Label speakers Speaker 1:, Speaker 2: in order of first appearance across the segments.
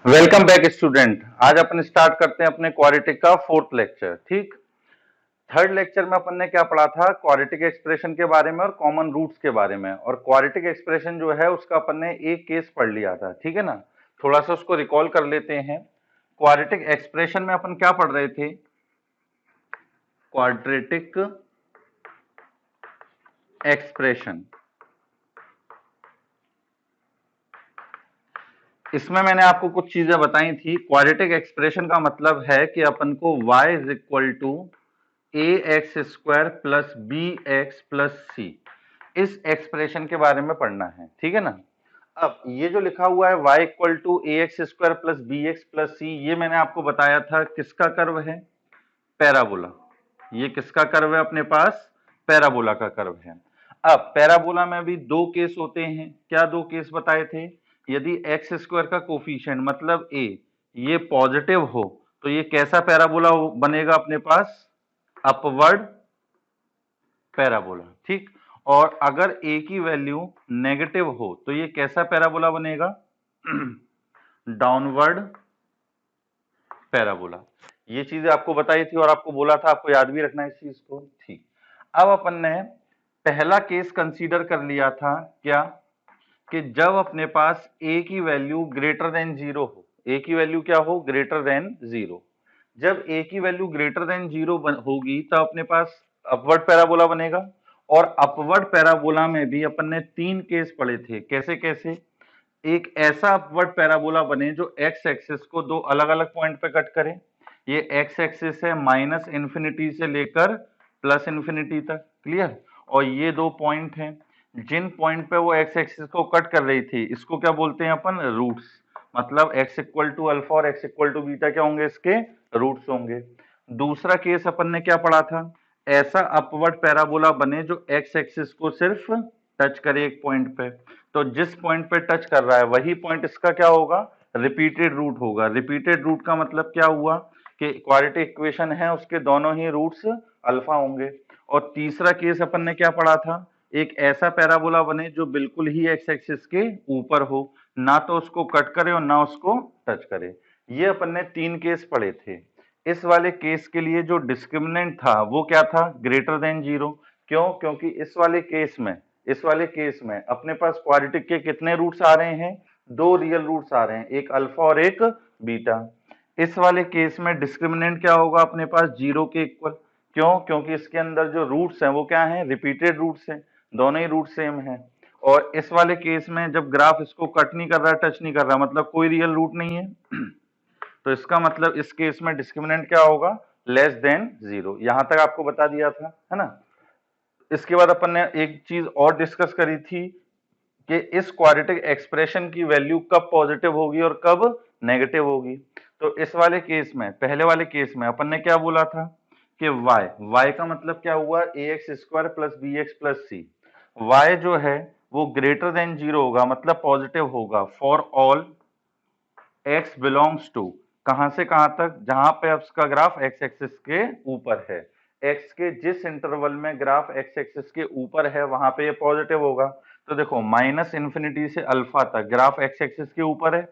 Speaker 1: Welcome back student. आज अपन start करते हैं अपने क्वाड्रेटिक का फोर्थ लेक्चर। ठीक, थर्ड लेक्चर में अपन ने क्या पढ़ा था? क्वाड्रेटिक एक्सप्रेशन के बारे में और कॉमन रूट्स के बारे में। और क्वाड्रेटिक एक्सप्रेशन जो है उसका अपन ने एक केस पढ़ लिया था, ठीक है ना। थोड़ा सा उसको रिकॉल कर लेते हैं। क्वाड्रेटिक एक्सप्रेशन में अपन क्या पढ़ रहे थे? क्वाड्रेटिक एक्सप्रेशन, इसमें मैंने आपको कुछ चीजें बताई थी। क्वाड्रेटिक एक्सप्रेशन का मतलब है कि अपन को y is equal to A x square plus B x plus c, इस एक्सप्रेशन के बारे में पढ़ना है, ठीक है ना। अब ये जो लिखा हुआ है y equal to A x square plus B x plus c, ये मैंने आपको बताया था किसका कर्व है? पैराबोला। ये किसका कर्व है अपने पास? पैराबोला का कर्व है। अब पैराबोला में भी दो केस होते हैं। क्या दो केस बताए थे? यदि एक्स स्क्वायर का कोफिशिएंट मतलब ए ये पॉजिटिव हो तो ये कैसा पैराबोला बनेगा अपने पास? Upward parabola. ठीक, और अगर ए की वैल्यू नेगेटिव हो तो ये कैसा पैराबोला बनेगा? Downward parabola. ये चीजें आपको बताई थी और आपको बोला था आपको याद भी रखना है इस चीज को। ठीक, अब अपन ने पहला केस कंसीडर कर लिया था, क्या? कि जब अपने पास a की वैल्यू ग्रेटर देन जीरो हो। a की वैल्यू क्या हो? Greater than zero. जब a की वैल्यू ग्रेटर देन जीरो होगी तब अपने पास अपवर्ड पैराबोला बनेगा। और अपवर्ड पैराबोला में भी अपन ने तीन केस पढ़े थे। कैसे कैसे? एक ऐसा अपवर्ड पैराबोला बने जो एक्स एक्सिस को दो अलग अलग पॉइंट पे कट करे। ये एक्स एक्सिस है माइनस इंफिनिटी से लेकर प्लस इंफिनिटी तक, क्लियर। और ये दो पॉइंट हैं, जिन पॉइंट पे वो एक्स एक्सिस को कट कर रही थी इसको क्या बोलते हैं अपन? रूट्स। मतलब x इक्वल टू अल्फा और x इक्वल टू बीटा क्या होंगे? इसके रूट्स होंगे। दूसरा केस अपन ने क्या पढ़ा था? ऐसा अपवर्ड पैराबोला बने जो x एक्सिस को सिर्फ टच करे एक पॉइंट पे। तो जिस पॉइंट पे टच कर रहा है वही पॉइंट इसका क्या होगा? रिपीटेड रूट होगा। रिपीटेड रूट का मतलब क्या हुआ? कि क्वाड्रेटिक इक्वेशन है उसके दोनों ही रूट्स अल्फा होंगे। और तीसरा केस अपन ने क्या पढ़ा था? एक ऐसा पैराबोला बने जो बिल्कुल ही एक्स एक्सिस के ऊपर हो, ना तो उसको कट करे और ना उसको टच करे। ये अपन ने तीन केस पढ़े थे। इस वाले केस के लिए जो डिस्क्रिमिनेंट था वो क्या था? Greater than zero. क्यों? क्योंकि इस वाले केस में अपने पास क्वाड्रेटिक के कितने रूट्स आ रहे हैं? दो रियल रूट्स आ रहे हैं, एक अल्फा और एक बीटा। इस वाले केस में डिस्क्रिमिनेंट क्या होगा अपने पास? जीरो के इक्वल। क्यों? क्योंकि इसके अंदर जो रूट्स हैं वो क्या हैं? रिपीटेड रूट्स हैं, दोनों ही रूट सेम हैं। और इस वाले केस में जब ग्राफ इसको कट नहीं कर रहा, टच नहीं कर रहा, मतलब कोई रियल रूट नहीं है तो इसका मतलब इस केस में डिस्क्रिमिनेंट क्या होगा? Less than zero. यहां तक आपको बता दिया था, है ना। इसके बाद अपन ने एक चीज और डिस्कस करी थी कि इस क्वाड्रेटिक एक्सप्रेशन की वैल्यू कब पॉजिटिव होगी और कब नेगेटिव होगी। तो इस वाले केस में, पहले वाले केस में अपन ने क्या बोला था? कि y का मतलब क्या हुआ? A x square plus B x plus c. y जो है वो ग्रेटर देन जीरो होगा, मतलब पॉजिटिव होगा for all x belongs to, कहां से कहां तक? जहां पे उसका ग्राफ x एक्सिस के ऊपर है। x के जिस इंटरवल में ग्राफ x एक्सिस के ऊपर है वहां पे ये पॉजिटिव होगा। तो देखो माइनस इंफिनिटी से अल्फा तक ग्राफ x एक्सिस के ऊपर है,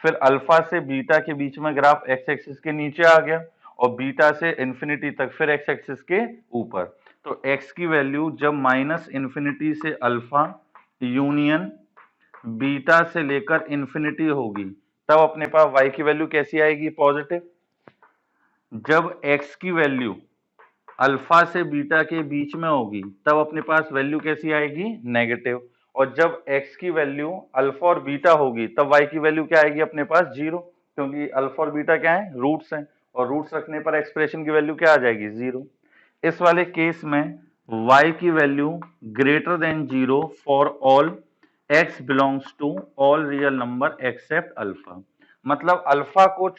Speaker 1: फिर अल्फा से बीटा के बीच में ग्राफ x एक्सिस के नीचे आ गया, और बीटा से इंफिनिटी तक फिर x एक्सिस के ऊपर। तो x की वैल्यू जब माइनस इंफिनिटी से अल्फा यूनियन बीटा से लेकर इंफिनिटी होगी तब अपने पास y की वैल्यू कैसी आएगी? पॉजिटिव। जब x की वैल्यू अल्फा से बीटा के बीच में होगी तब अपने पास वैल्यू कैसी आएगी? नेगेटिव। और जब x की वैल्यू अल्फा और बीटा होगी तब y की वैल्यू क्या आएगी अपने पास? जीरो, क्योंकि अल्फा और बीटा क्या है? रूट्स हैं, और रूट्स रखने पर एक्सप्रेशन की वैल्यू क्या आ जाएगी? जीरो। इस वाले केस में y की value greater than zero for all x belongs to all real number except alpha. मतलब अल्फा को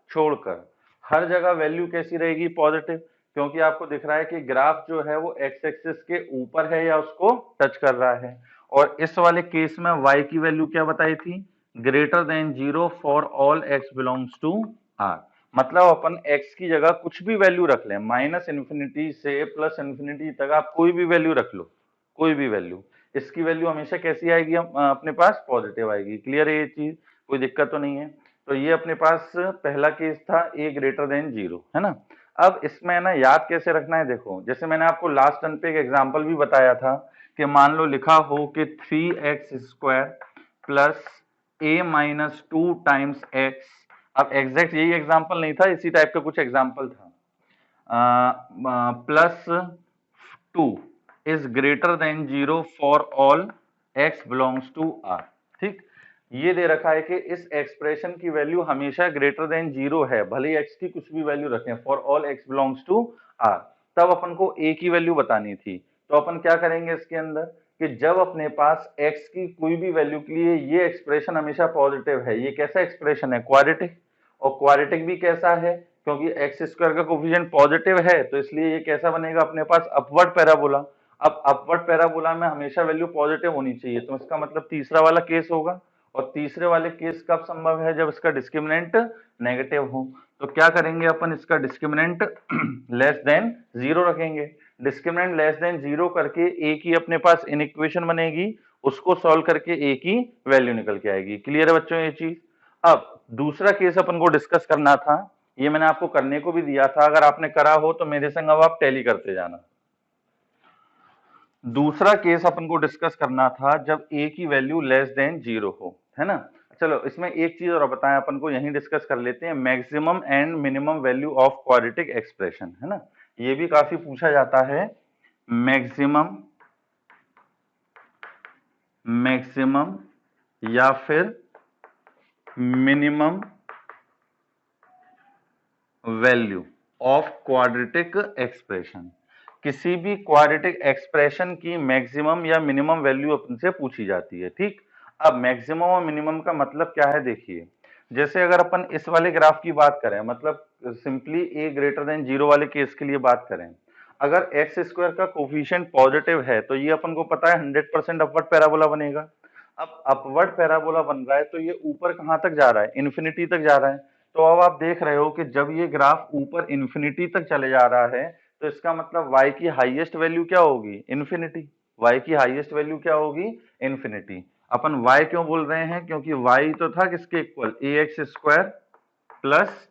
Speaker 1: छोड़कर हर जगह वैल्यू कैसी रहेगी? पॉजिटिव, क्योंकि आपको दिख रहा है कि ग्राफ जो है वो एक्स एक्सिस के ऊपर है या उसको टच कर रहा है। और इस वाले केस में y की वैल्यू क्या बताई थी? Greater than zero for all x belongs to r। मतलब अपन x की जगह कुछ भी वैल्यू रख लें, माइनस इंफिनिटी से प्लस इंफिनिटी तक आप कोई भी वैल्यू रख लो, कोई भी वैल्यू, इसकी वैल्यू हमेशा कैसी आएगी? अपने पास पॉजिटिव आएगी। क्लियर है ये चीज? कोई दिक्कत तो नहीं है। तो ये अपने पास पहला केस था a ग्रेटर देन 0, है ना। अब इसमें ना याद कैसे रखना है, देखो जैसे मैंने आपको लास्ट टर्म पे एक एग्जांपल भी बताया था कि मान लो लिखा हो कि 3x² plus a minus 2 times x। अब एग्जैक्ट यही एग्जांपल नहीं था, इसी टाइप का कुछ एग्जांपल था। Plus 2 is greater than 0 for all x belongs to r। ठीक, ये दे रखा है कि इस एक्सप्रेशन की वैल्यू हमेशा ग्रेटर देन 0 है, भले ही x की कुछ भी वैल्यू रखें, for all x belongs to r। तब अपन को a की वैल्यू बतानी थी, तो अपन क्या करेंगे इसके अंदर कि जब अपने पास x की कोई भी वैल्यू के लिए ये एक्सप्रेशन हमेशा पॉजिटिव है, ये कैसा एक्सप्रेशन है, क्वाड्रेटिक। और क्वाड्रेटिक भी कैसा है, क्योंकि एक्स स्क्वायर का कोफिशिएंट पॉजिटिव है, तो इसलिए ये कैसा बनेगा अपने पास, अपवर्ड पैराबोला। अब अपवर्ड पैराबोला में हमेशा वैल्यू पॉजिटिव होनी चाहिए, तो इसका मतलब तीसरा वाला केस होगा। और तीसरे वाले केस कब संभव है, जब इसका डिस्क्रिमिनेंट नेगेटिव हो। तो क्या करेंगे अपन, इसका डिस्क्रिमिनेंट लेस देन 0 रखेंगे। डिस्क्रिमिनेंट लेस देन 0 करके ए की अपने पास इन इक्वेशन बनेगी, उसको सॉल्व करके ए की वैल्यू निकल के आएगी। क्लियर है बच्चों ये चीज। अब दूसरा केस अपन को डिस्कस करना था, ये मैंने आपको करने को भी दिया था, अगर आपने करा हो तो मेरे संग अब आप टैली करते जाना। दूसरा केस अपन को डिस्कस करना था जब a की वैल्यू लेस देन 0 हो, है ना। चलो इसमें एक चीज और बताएं, अपन को यहीं डिस्कस कर लेते हैं, maximum and minimum value of quadratic expression, है ना। ये भी काफी पूछा जाता है, मैक्सिमम या फिर minimum value of quadratic expression. किसी भी क्वाड्रेटिक एक्सप्रेशन की मैक्सिमम या मिनिमम वैल्यू अपन से पूछी जाती है। ठीक, अब मैक्सिमम और मिनिमम का मतलब क्या है, देखिए जैसे अगर अपन इस वाले ग्राफ की बात करें, मतलब सिंपली a ग्रेटर देन 0 वाले केस के लिए बात करें, अगर एक्स स्क्वायर का कोफिशिएंट पॉजिटिव है तो ये अपन को पता है 100% अपवर्ड पैराबोला बनेगा। अब अपवर्ड पैराबोला बन रहा है तो ये ऊपर कहां तक जा रहा है, इन्फिनिटी तक जा रहा है। तो अब आप देख रहे हो कि जब ये ग्राफ ऊपर इन्फिनिटी तक चले जा रहा है, तो इसका मतलब y की हाईएस्ट वैल्यू क्या होगी, इन्फिनिटी। y की हाईएस्ट वैल्यू क्या होगी, इन्फिनिटी। अपन y क्यों बोल रहे हैं, क्योंकि y तो था किसके equal, ax² plus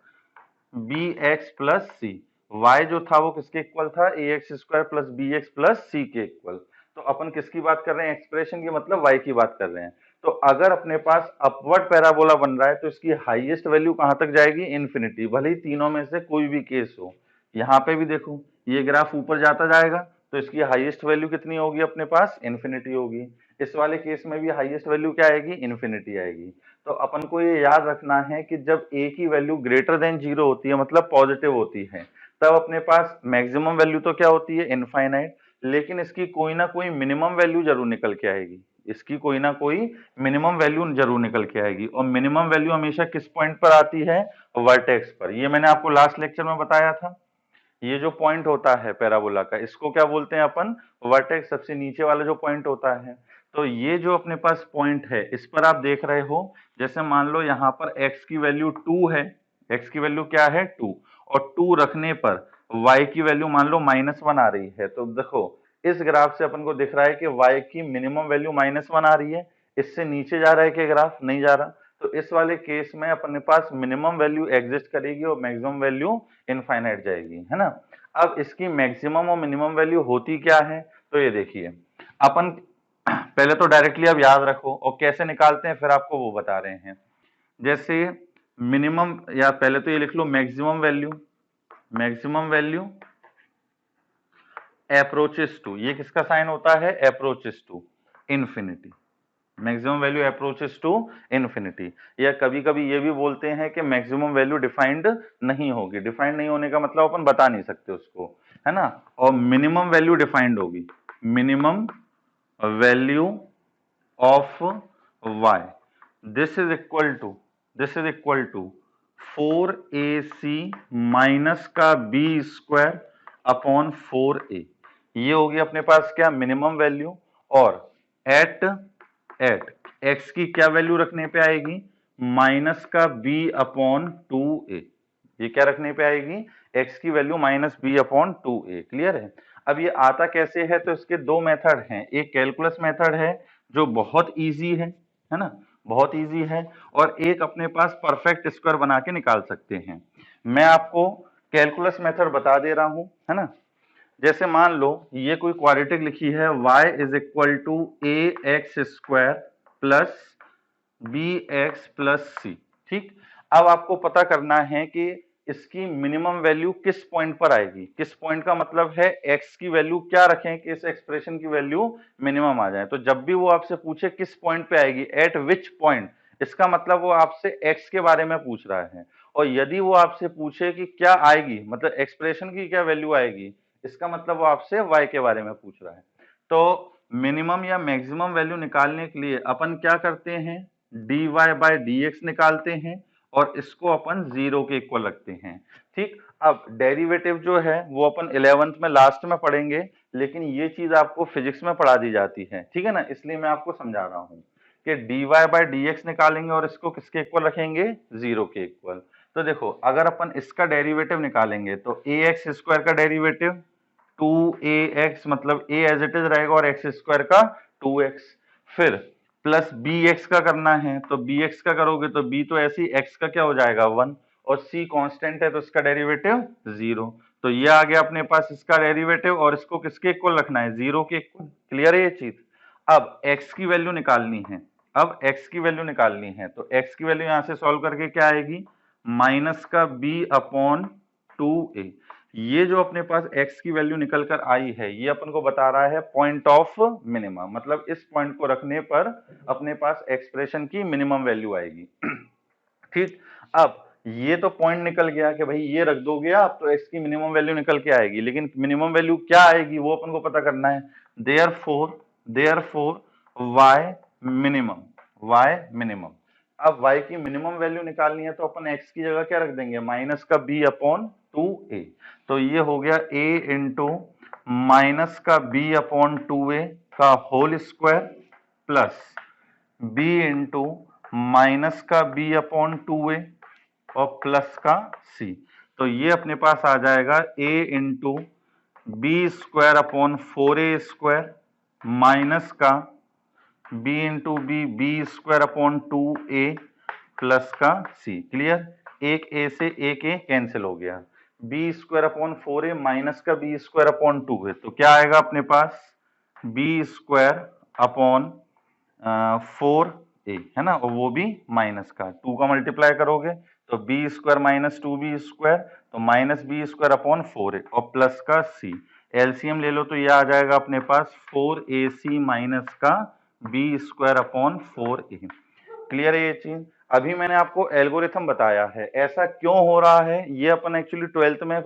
Speaker 1: bx plus c। y जो था वो किसके इक्वल था, ax² plus bx plus c के इक्वल। तो अपन किसकी बात कर रहे हैं, एक्सप्रेशन की मतलब y की बात कर रहे हैं। तो अगर अपने पास अपवर्ड पैराबोला बन रहा है तो इसकी हाईएस्ट वैल्यू कहां तक जाएगी, इन्फिनिटी, भले ही तीनों में से कोई भी केस हो। यहाँ पे भी देखो ये ग्राफ ऊपर जाता जाएगा तो इसकी हाईएस्ट वैल्यू कितनी होगी अपने पास, इन्फिनिटी होगी। इस वाले केस में भी हाईएस्ट वैल्यू क्या आएगी, इन्फिनिटी आएगी। तो अपन को ये याद रखना है कि जब a की वैल्यू ग्रेटर देन 0 होती है, मतलब पॉजिटिव होती है, तब अपने पास मैक्सिमम वैल्यू तो क्या होती है, इनफाइनाइट, लेकिन इसकी कोई ना कोई मिनिमम वैल्यू जरूर निकल के आएगी, इसकी कोई ना कोई मिनिमम वैल्यू जरूर निकल के आएगी। और मिनिमम वैल्यू हमेशा किस पॉइंट पर आती है, वर्टेक्स पर। ये मैंने आपको लास्ट लेक्चर में बताया था। ये जो पॉइंट होता है पैराबोला का, इसको क्या बोलते हैं अपन, वर्टेक्स, सबसे नीचे वाला जो पॉइंट होता है। तो ये जो अपने पास पॉइंट है, इस पर आप देख रहे हो, जैसे मान लो यहाँ पर x की वैल्यू 2 है, x की वैल्यू क्या है 2, और 2 रखने पर y की वैल्यू मान लो -1 आ रही है। तो देखो इस ग्राफ से अपन को दिख रहा है कि y की मिनिमम वैल्यू -1 आ रही है। इससे नीचे जा रहा है कि ग्राफ नहीं जा रहा, तो इस वाले केस में अपने पास मिनिमम वैल्यू एग्जिस्ट करेगी और मैक्सिमम वैल्यू इनफाइनाइट जाएगी, है ना। अब इसकी मैक्सिमम और मिनिमम वैल्यू होती क्या है, तो ये देखिए अपन पहले तो डायरेक्टली आप याद रखो, और कैसे निकालते हैं फिर आपको वो बता रहे हैं। जैसे मिनिमम, या पहले तो ये लिख लो मैक्सिमम वैल्यू अप्रोचेस टू, ये किसका साइन होता है, approaches to infinity. Maximum value approaches to infinity. या कभी कभी ये भी बोलते हैं कि मैक्सिमम वैल्यू डिफाइंड नहीं होगी, डिफाइंड नहीं होने का मतलब अपन बता नहीं सकते उसको, है ना। और मिनिमम वैल्यू डिफाइंड होगी, minimum value of y, this is equal to 4ac minus का b स्क्वायर अपॉन 4a। ये होगी अपने पास क्या, मिनिमम वैल्यू। और एट x की क्या वैल्यू रखने पे आएगी, माइनस का b अपॉन 2a। ये क्या रखने पे आएगी, x की value -b upon 2a। Clear है। अब ये आता कैसे है, तो इसके दो मेथड हैं, एक कैलकुलस मेथड है जो बहुत इजी है ना, बहुत इजी है, और एक अपने पास परफेक्ट स्क्वायर बना के निकाल सकते हैं। मैं आपको कैलकुलस मेथड बता दे रहा हूं, है ना। जैसे मान लो ये कोई क्वाड्रेटिक लिखी है, y is equal to A x square plus B x plus c, ठीक। अब आपको पता करना है कि इसकी मिनिमम वैल्यू किस पॉइंट पर आएगी। किस पॉइंट का मतलब है x की वैल्यू क्या रखें कि इस एक्सप्रेशन की वैल्यू मिनिमम आ जाए। तो जब भी वो आपसे पूछे किस पॉइंट पे आएगी, एट विच पॉइंट, इसका मतलब वो आपसे x के बारे में पूछ रहा है। और यदि वो आपसे पूछे कि क्या आएगी, मतलब एक्सप्रेशन की क्या वैल्यू आएगी, इसका मतलब वो आपसे y के बारे में पूछ रहा है। तो मिनिमम या मैक्सिमम वैल्यू निकालने के लिए अपन क्या करते हैं, dy बाय dx निकालते हैं और इसको अपन 0 के इक्वल रखते हैं, ठीक। अब डेरिवेटिव जो है वो अपन 11th में लास्ट में पढ़ेंगे, लेकिन ये चीज आपको फिजिक्स में पढ़ा दी जाती है, ठीक है ना, इसलिए मैं आपको समझा रहा हूं कि dy बाय dx निकालेंगे और इसको किसके इक्वल रखेंगे, 0 के इक्वल। तो देखो अगर अपन इसका डेरिवेटिव निकालेंगे तो ax स्क्वायर का डेरिवेटिव 2ax, मतलब a एज इट इज रहेगा और x स्क्वायर का 2x, फिर प्लस bx का करना है तो bx का करोगे तो b तो ऐसे ही, x का क्या हो जाएगा 1, और c कांस्टेंट है तो इसका डेरिवेटिव 0। तो ये आ गया अपने पास इसका डेरिवेटिव, और इसको किसके इक्वल रखना है, 0 के इक्वल। क्लियर है ये चीज। अब x की वैल्यू निकालनी है, अब x की वैल्यू निकालनी है तो x की वैल्यू यहां से सॉल्व करके क्या आएगी, माइनस का b अपॉन 2a। ये जो अपने पास x की वैल्यू निकल कर आई है, ये अपन को बता रहा है पॉइंट ऑफ मिनिमम, मतलब इस पॉइंट को रखने पर अपने पास एक्सप्रेशन की मिनिमम वैल्यू आएगी। ठीक। अब ये तो पॉइंट निकल गया कि भाई ये रख दोगे आप तो x की मिनिमम वैल्यू निकल के आएगी, लेकिन मिनिमम वैल्यू क्या आएगी वो अपन को पता करना है। Therefore y minimum. अब y की मिनिमम वैल्यू निकालनी है तो अपन x की जगह क्या रख देंगे, माइनस का b अपॉन 2a। तो ये हो गया a इंटू माइनस का b अपॉन 2a का whole square plus b into minus का b अपॉन 2a और प्लस का c। तो ये अपने पास आ जाएगा a into B square upon 4a square minus का b into B square upon 2a plus का c। क्लियर। एक a से एक a कैंसिल हो गया, B square upon 4a minus का बी स्क्वायर अपॉन 2a, तो क्या आएगा अपने पास बी स्क्वायर अपॉन 4a, है ना, और वो भी माइनस का 2 का मल्टीप्लाई करोगे तो b square minus 2b square, तो minus b square upon 4a और प्लस का c। एलसीएम ले लो तो ये आ जाएगा अपने पास 4ac माइनस का B square upon 4a। Clear है ये चीज। अभी मैंने आपको एल्गोरिथम बताया है, ऐसा क्यों हो रहा है ये अपन एक्चुअली 12th में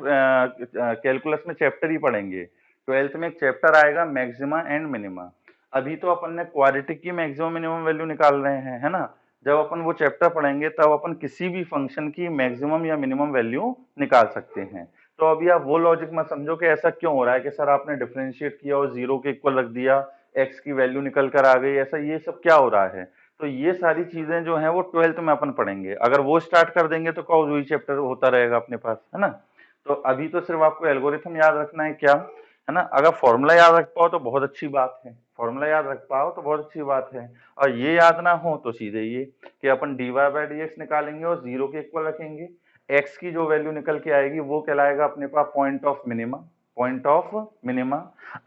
Speaker 1: कैलकुलस में चैप्टर ही पढ़ेंगे। 12th में एक चैप्टर आएगा मैक्सिमा एंड मिनिमा। अभी तो अपन ने क्वाड्रेटिक की मैक्सिमम मिनिमम वैल्यू निकाल रहे हैं, है ना। जब अपन वो चैप्टर पढ़ेंगे तब अपन किसी भी फंक्शन की मैक्सिमम या मिनिमम वैल्यू निकाल सकते हैं। तो अभी आप वो लॉजिक मत समझो कि ऐसा क्यों हो रहा है कि सर आपने डिफरेंशिएट किया और 0 के इक्वल रख दिया, x की वैल्यू निकल कर आ गई, ऐसा ये सब क्या हो रहा है। तो ये सारी चीजें जो हैं वो 12th में अपन पढ़ेंगे। अगर वो स्टार्ट कर देंगे तो कॉज वही चैप्टर होता रहेगा अपने पास, है ना। तो अभी तो सिर्फ आपको एल्गोरिथम याद रखना है, क्या है ना। अगर फॉर्मूला याद रख पाओ तो बहुत अच्छी बात है, फॉर्मूला याद रख पाओ तो बहुत अच्छी बात है। और ये याद ना हो तो सीधे ये कि अपन dy बाय dx निकालेंगे और 0 के इक्वल रखेंगे, x की जो वैल्यू निकल के आएगी वो कहलाएगा अपने पास point of minima, point of minima.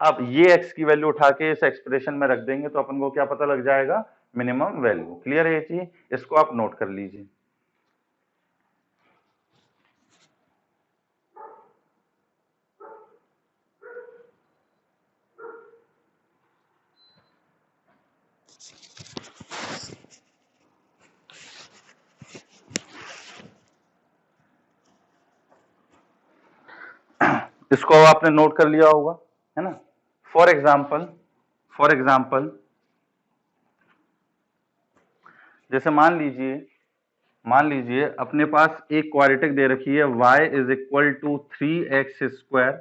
Speaker 1: अब ये x की वैल्यू उठा के इस एक्सप्रेशन में रख देंगे तो अपन को क्या पता लग जाएगा, मिनिमम वैल्यू। क्लियर है ये चीज, इसको आप नोट कर लीजिए। इसको आपने नोट कर लिया होगा, है ना। फॉर एग्जाम्पल जैसे मान लीजिए अपने पास एक क्वाड्रेटिक दे रखी है y is equal to 3x square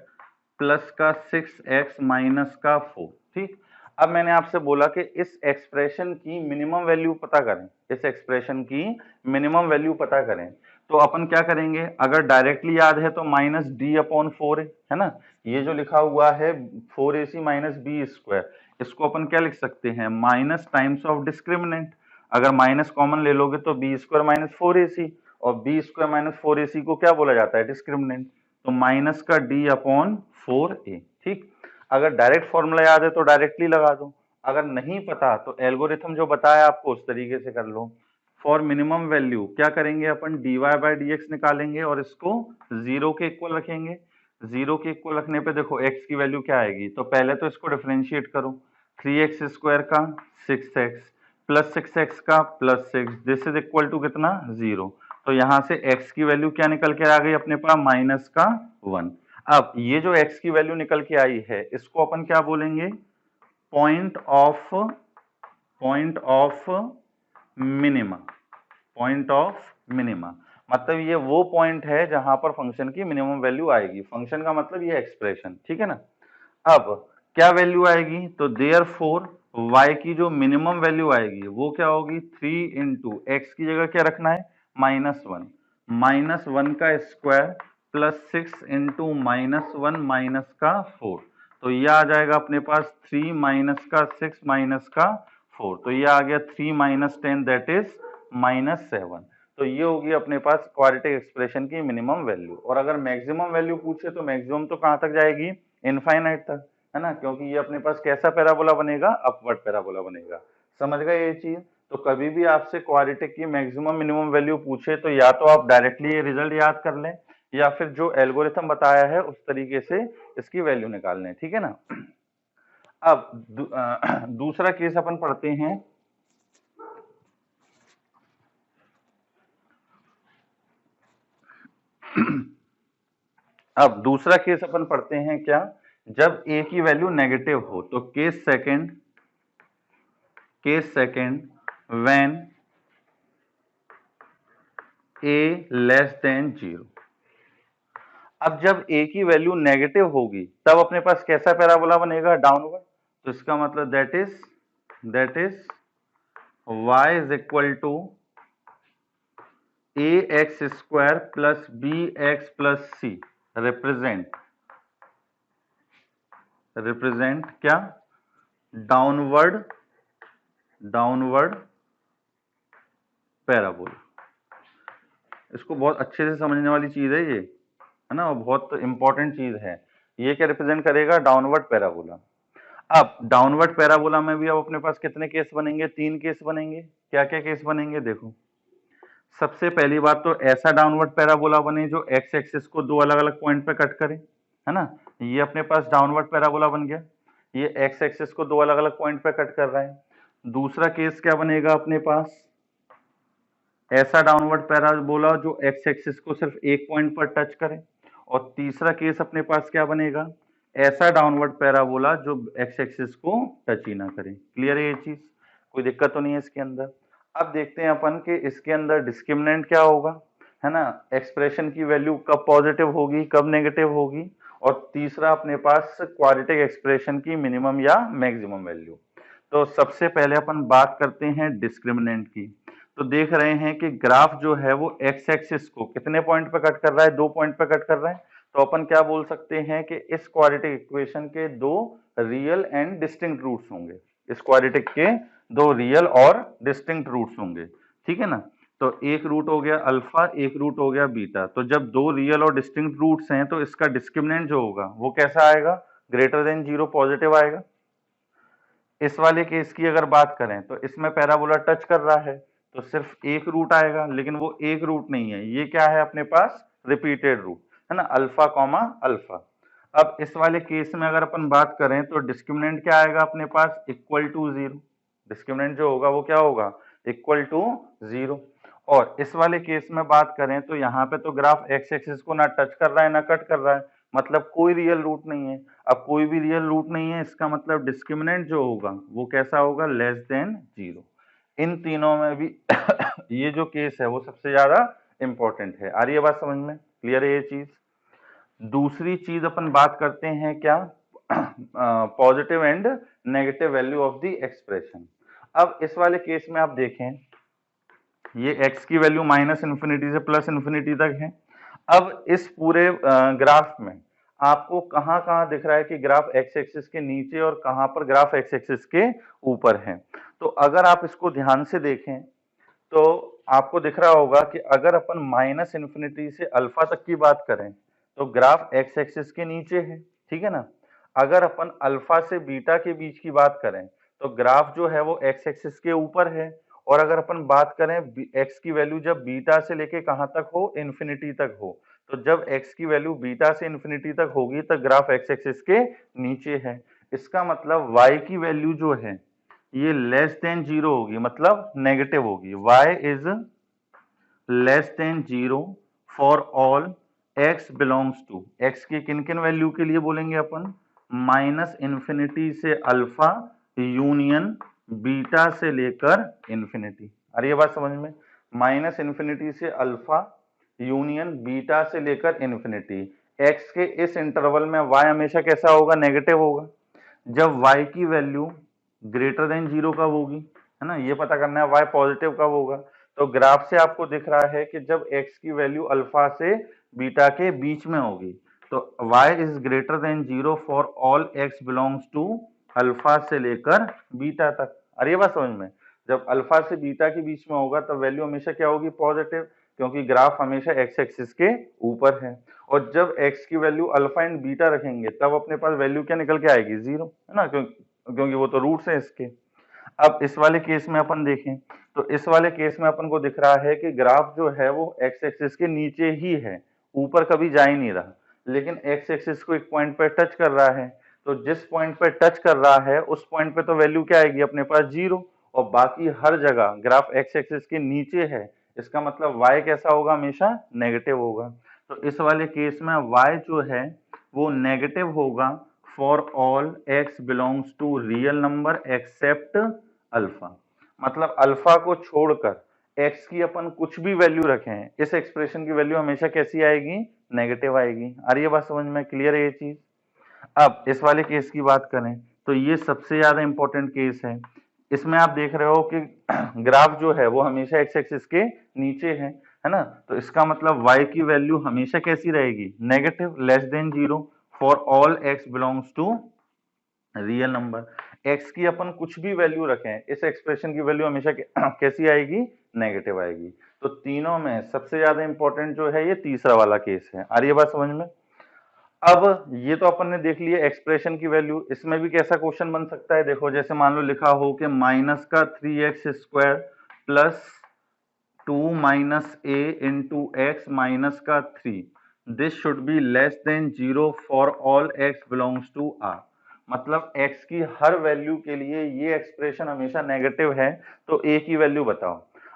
Speaker 1: plus का 6x माइनस का 4, ठीक। अब मैंने आपसे बोला कि इस एक्सप्रेशन की मिनिमम वैल्यू पता करें, इस एक्सप्रेशन की मिनिमम वैल्यू पता करें। तो अपन क्या करेंगे, अगर डायरेक्टली याद है तो माइनस डी अपॉन 4 है ना। ये जो लिखा हुआ है 4ac माइनस बी स्क्वायर, इसको अपन क्या लिख सकते हैं, माइनस टाइम्स ऑफ डिस्क्रिमिनेंट। अगर माइनस कॉमन ले लोगे तो बी स्क्वायर माइनस 4ac, और बी स्क्वायर माइनस 4ac को क्या बोला जाता है, डिस्क्रिमिनेंट, तो माइनस का d अपॉन 4a। ठीक, अगर डायरेक्ट फॉर्मूला याद है तो डायरेक्टली लगा दो, अगर नहीं पता तो एल्गोरिथम जो बताया आपको उस तरीके से कर लो। फॉर मिनिमम वैल्यू क्या करेंगे अपन, dy बाई डी एक्स निकालेंगे और इसको 0 के इक्वल रखेंगे। 0 के इक्वल रखने पे देखो x की वैल्यू क्या आएगी, तो पहले तो इसको डिफरेंशिएट करो, 3x स्क्वायर का 6x प्लस 6x का plus 6, this is equal to कितना, 0। तो यहां से x की वैल्यू क्या निकल के आ गई अपने पास, माइनस का 1। अब ये जो x की वैल्यू निकल के आई है इसको अपन क्या बोलेंगे, point of minima, point of minima, मतलब ये वो पॉइंट है जहां पर फंक्शन की मिनिमम वैल्यू आएगी। फंक्शन का मतलब ये एक्सप्रेशन, ठीक है ना। अब क्या वैल्यू आएगी, तो देयरफॉर y की जो मिनिमम वैल्यू आएगी वो क्या होगी, 3 इंटू एक्स की जगह क्या रखना है, -1, -1 का स्क्वायर प्लस 6 इंटू -1 माइनस का 4, तो ये आ जाएगा अपने पास 3 माइनस का 6 माइनस का 4, तो ये आ गया 3 माइनस 10 दैट इज -7। तो ये होगी अपने पास क्वाड्रेटिक एक्सप्रेशन की मिनिमम वैल्यू। और अगर मैक्सिमम वैल्यू पूछे तो मैक्सिमम तो कहां तक जाएगी, इनफाइनाइट तक, है ना, क्योंकि ये अपने पास कैसा पैराबोला बनेगा, अपवर्ड पैराबोला बनेगा। समझ गए ये चीज। तो कभी भी आपसे क्वाड्रेटिक की मैक्सिमम मिनिमम वैल्यू पूछे तो या तो आप डायरेक्टली ये रिजल्ट याद कर लें या फिर जो एल्गोरिथम बताया है उस तरीके से इसकी वैल्यू निकाल लें, ठीक है ना। अब दूसरा केस अपन पढ़ते हैं। अब दूसरा केस अपन पढ़ते हैं क्या, जब a की वैल्यू नेगेटिव हो, तो case second when a less than 0। अब जब a की वैल्यू नेगेटिव होगी तब अपने पास कैसा पैराबोला बनेगा, डाउनवर्ड। तो इसका मतलब that is y is equal to A x square plus B x plus C, represent क्या, डाउनवर्ड पैराबोला। इसको बहुत अच्छे से समझने वाली चीज है ये, है ना, और बहुत इंपॉर्टेंट चीज है। ये क्या रिप्रेजेंट करेगा, डाउनवर्ड पैराबोला। अब डाउनवर्ड पैराबोला में भी अब अपने पास कितने केस बनेंगे, 3 केस बनेंगे। क्या क्या केस बनेंगे देखो, सबसे पहली बात तो ऐसा डाउनवर्ड पैराबोला बने जो एक्स एक्सिस को 2 अलग अलग पॉइंट पे कट करे, है ना, ये अपने पास डाउनवर्ड पैराबोला बन गया। ये एक्स एक्सिस को 2 अलग अलग पॉइंट पे कट कर रहा है। दूसरा केस क्या बनेगा अपने पास, ऐसा डाउनवर्ड पैराबोला जो एक्स एक्सिस को सिर्फ एक पॉइंट पर टच करे। और तीसरा केस अपने पास क्या बनेगा, ऐसा डाउनवर्ड पैराबोला जो एक्स एक्सिस को टच ही ना करे। क्लियर है ये चीज, कोई दिक्कत तो नहीं है इसके अंदर। अब देखते हैं अपन के इसके अंदर डिस्क्रिमिनेंट क्या होगा, है ना, एक्सप्रेशन की वैल्यू कब पॉजिटिव होगी कब नेगेटिव होगी, और तीसरा अपने पास क्वाड्रेटिक एक्सप्रेशन की मिनिमम या मैक्सिमम वैल्यू। तो सबसे पहले अपन बात करते हैं डिस्क्रिमिनेंट की। तो देख रहे हैं कि ग्राफ जो है वो एक्स एक्सिस को कितने पॉइंट पे कट कर रहा है, 2 पॉइंट पे कट कर रहा है। तो अपन क्या बोल सकते हैं कि इस क्वाड्रेटिक इक्वेशन के 2 रियल एंड डिस्टिंक्ट रूट्स होंगे। इस क्वाड्रेटिक के 2 रियल और डिस्टिंक्ट रूट्स होंगे, ठीक है ना। तो एक रूट हो गया अल्फा, एक रूट हो गया बीटा। तो जब 2 रियल और डिस्टिंक्ट रूट्स हैं तो इसका डिस्क्रिमिनेंट जो होगा वो कैसा आएगा, ग्रेटर देन 0 पॉजिटिव आएगा। इस वाले केस की अगर बात करें तो इसमें पैराबोला टच कर रहा है तो सिर्फ एक रूट आएगा, लेकिन वो एक रूट नहीं है, ये क्या है अपने पास रिपीटेड रूट, है ना, अल्फा कॉमा अल्फा। अब इस वाले केस में अगर अपन बात करें तो डिस्क्रिमिनेंट क्या आएगा अपने पास, इक्वल टू 0। डिस्क्रिमिनेंट जो होगा वो क्या होगा, इक्वल टू 0। और इस वाले केस में बात करें तो यहाँ पे तो ग्राफ एक्स एक्सिस को ना टच कर रहा है ना कट कर रहा है, मतलब कोई रियल रूट नहीं है। अब कोई भी रियल रूट नहीं है, इसका मतलब डिस्क्रिमिनेंट जो होगा वो कैसा होगा, लेस देन 0। इन तीनों में भी ये जो केस है वो सबसे ज्यादा इंपॉर्टेंट है। आ रही है बात समझ में, क्लियर है ये चीज। दूसरी चीज अपन बात करते हैं क्या, positive and negative value of the expression. अब इस वाले केस में आप देखें ये x की वैल्यू -∞ से +∞ तक है। अब इस पूरे ग्राफ में आपको कहाँ कहाँ दिख रहा है कि ग्राफ एक्स एक्सिस के नीचे और कहाँ पर ग्राफ एक्स एक्सिस के ऊपर है। तो अगर आप इसको ध्यान से देखें तो आपको दिख रहा होगा कि अगर अपन माइनस इन्फिनिटी से अल्फा तक की बात करें तो ग्राफ एक्स एक्सिस के नीचे है, ठीक है ना। अगर अपन अल्फा से बीटा के बीच की बात करें तो ग्राफ जो है वो एक्स एक्सिस के ऊपर है। और अगर अपन बात करें एक्स की वैल्यू जब बीटा से लेके कहां तक हो, इन्फिनिटी तक हो, तो जब एक्स की वैल्यू बीटा से इन्फिनिटी तक होगी तो ग्राफ एक्स एक्सिस के नीचे है। इसका मतलब वाई की वैल्यू जो है ये लेस देन जीरो होगी, मतलब नेगेटिव होगी। y is less than zero for all x belongs to, x की किन किन वैल्यू के लिए बोलेंगे अपन, माइनस इन्फिनिटी से अल्फा यूनियन बीटा से लेकर इन्फिनिटी। अरे ये बात समझ में, माइनस इन्फिनिटी से अल्फा यूनियन बीटा से लेकर इन्फिनिटी। x के इस इंटरवल में y हमेशा कैसा होगा, नेगेटिव होगा। जब y की वैल्यू ग्रेटर देन जीरो कब होगी, है ना, ये पता करना है y पॉजिटिव कब होगा। तो ग्राफ से आपको दिख रहा है कि जब x की वैल्यू अल्फा से बीटा के बीच में होगी तो y is greater than zero for all x belongs to alpha से लेकर बीटा तक। अरे ये बात समझ में, जब अल्फा से बीटा के बीच में होगा तब वैल्यू हमेशा क्या होगी, पॉजिटिव, क्योंकि ग्राफ हमेशा एक्स एक्सिस के ऊपर है। और जब x की वैल्यू अल्फा एंड बीटा रखेंगे तब अपने पास वैल्यू क्या निकल के आएगी, जीरो, है ना, क्योंकि वो तो रूट्स है इसके। अब इस वाले केस में अपन देखें तो इस वाले केस में अपन को दिख रहा है कि ग्राफ जो है वो एक्स एक्सिस के नीचे ही है, ऊपर कभी जा ही नहीं रहा, लेकिन एक्स एक्सिस को एक पॉइंट पे टच कर रहा है। तो जिस पॉइंट पे टच कर रहा है उस पॉइंट पे तो वैल्यू क्या आएगी अपने पास, जीरो, और बाकी हर जगह ग्राफ एक्स एक्सिस के नीचे है। इसका मतलब y कैसा होगा, हमेशा नेगेटिव होगा। तो इस वाले केस में y जो है वो नेगेटिव होगा for all x belongs to real number except alpha. मतलब अल्फा को छोड़कर x की अपन कुछ भी वैल्यू रखें, इस एक्सप्रेशन की वैल्यू हमेशा कैसी आएगी, नेगेटिव आएगी। आ रही है बात समझ में, क्लियर है ये चीज। अब इस वाले केस की बात करें तो ये सबसे ज्यादा इंपॉर्टेंट केस है। इसमें आप देख रहे हो कि ग्राफ जो है वो हमेशा एक्स एक्सिस के नीचे है ना। तो इसका मतलब y की वैल्यू हमेशा कैसी रहेगी, negative, less than zero for all x belongs to real number. x की अपन कुछ भी वैल्यू रखें, इस एक्सप्रेशन की वैल्यू हमेशा कैसी आएगी, नेगेटिव आएगी। तो तीनों में सबसे ज्यादा इंपॉर्टेंट जो है ये तीसरा वाला केस है। आ रही है बात समझ में। अब ये तो अपन ने देख लिया एक्सप्रेशन की वैल्यू, इसमें भी कैसा क्वेश्चन बन सकता है, देखो जैसे मान लो लिखा हो कि माइनस का 3x square plus 2 minus A into X minus का 3, this should be less than zero for all x belongs to r। मतलब x की हर वैल्यू के लिए ये एक्सप्रेशन हमेशा नेगेटिव है, तो a की वैल्यू बताओ।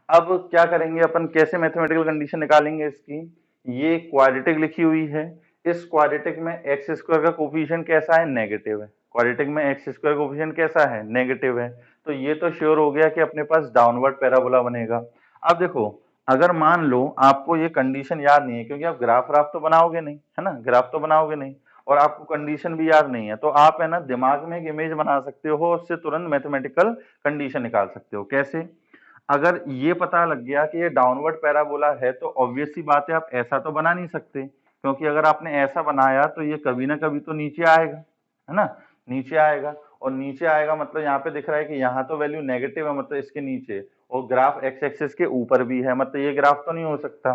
Speaker 1: अब क्या करेंगे अपन, कैसे मैथमेटिकल कंडीशन निकालेंगे इसकी, ये क्वाड्रेटिक लिखी हुई है, इस क्वाड्रेटिक में एक्स स्क्वायर का कोफिशिएंट कैसा है, नेगेटिव है। क्वाड्रेटिक में एक्स स्क्वायर कोफिशिएंट कैसा है, नेगेटिव है। तो ये तो श्योर हो गया कि अपने पास डाउनवर्ड पैराबोला बनेगा। अब देखो अगर मान लो आपको ये कंडीशन याद नहीं है, क्योंकि आप ग्राफ व्राफ तो बनाओगे नहीं, है ना, ग्राफ तो बनाओगे नहीं, और आपको कंडीशन भी याद नहीं है, तो आप है ना दिमाग में एक इमेज बना सकते हो, उससे तुरंत मैथमेटिकल कंडीशन निकाल सकते हो। कैसे, अगर ये पता लग गया कि ये डाउनवर्ड पैराबोला है तो ऑब्वियस सी बात है आप ऐसा तो बना नहीं सकते, क्योंकि अगर आपने ऐसा बनाया तो ये कभी ना कभी तो नीचे आएगा, है ना, नीचे आएगा। और नीचे आएगा मतलब यहाँ पे दिख रहा है कि यहाँ तो वैल्यू नेगेटिव है, मतलब इसके नीचे, और ग्राफ एक्स एक्सिस के ऊपर भी है, मतलब ये ग्राफ तो नहीं हो सकता।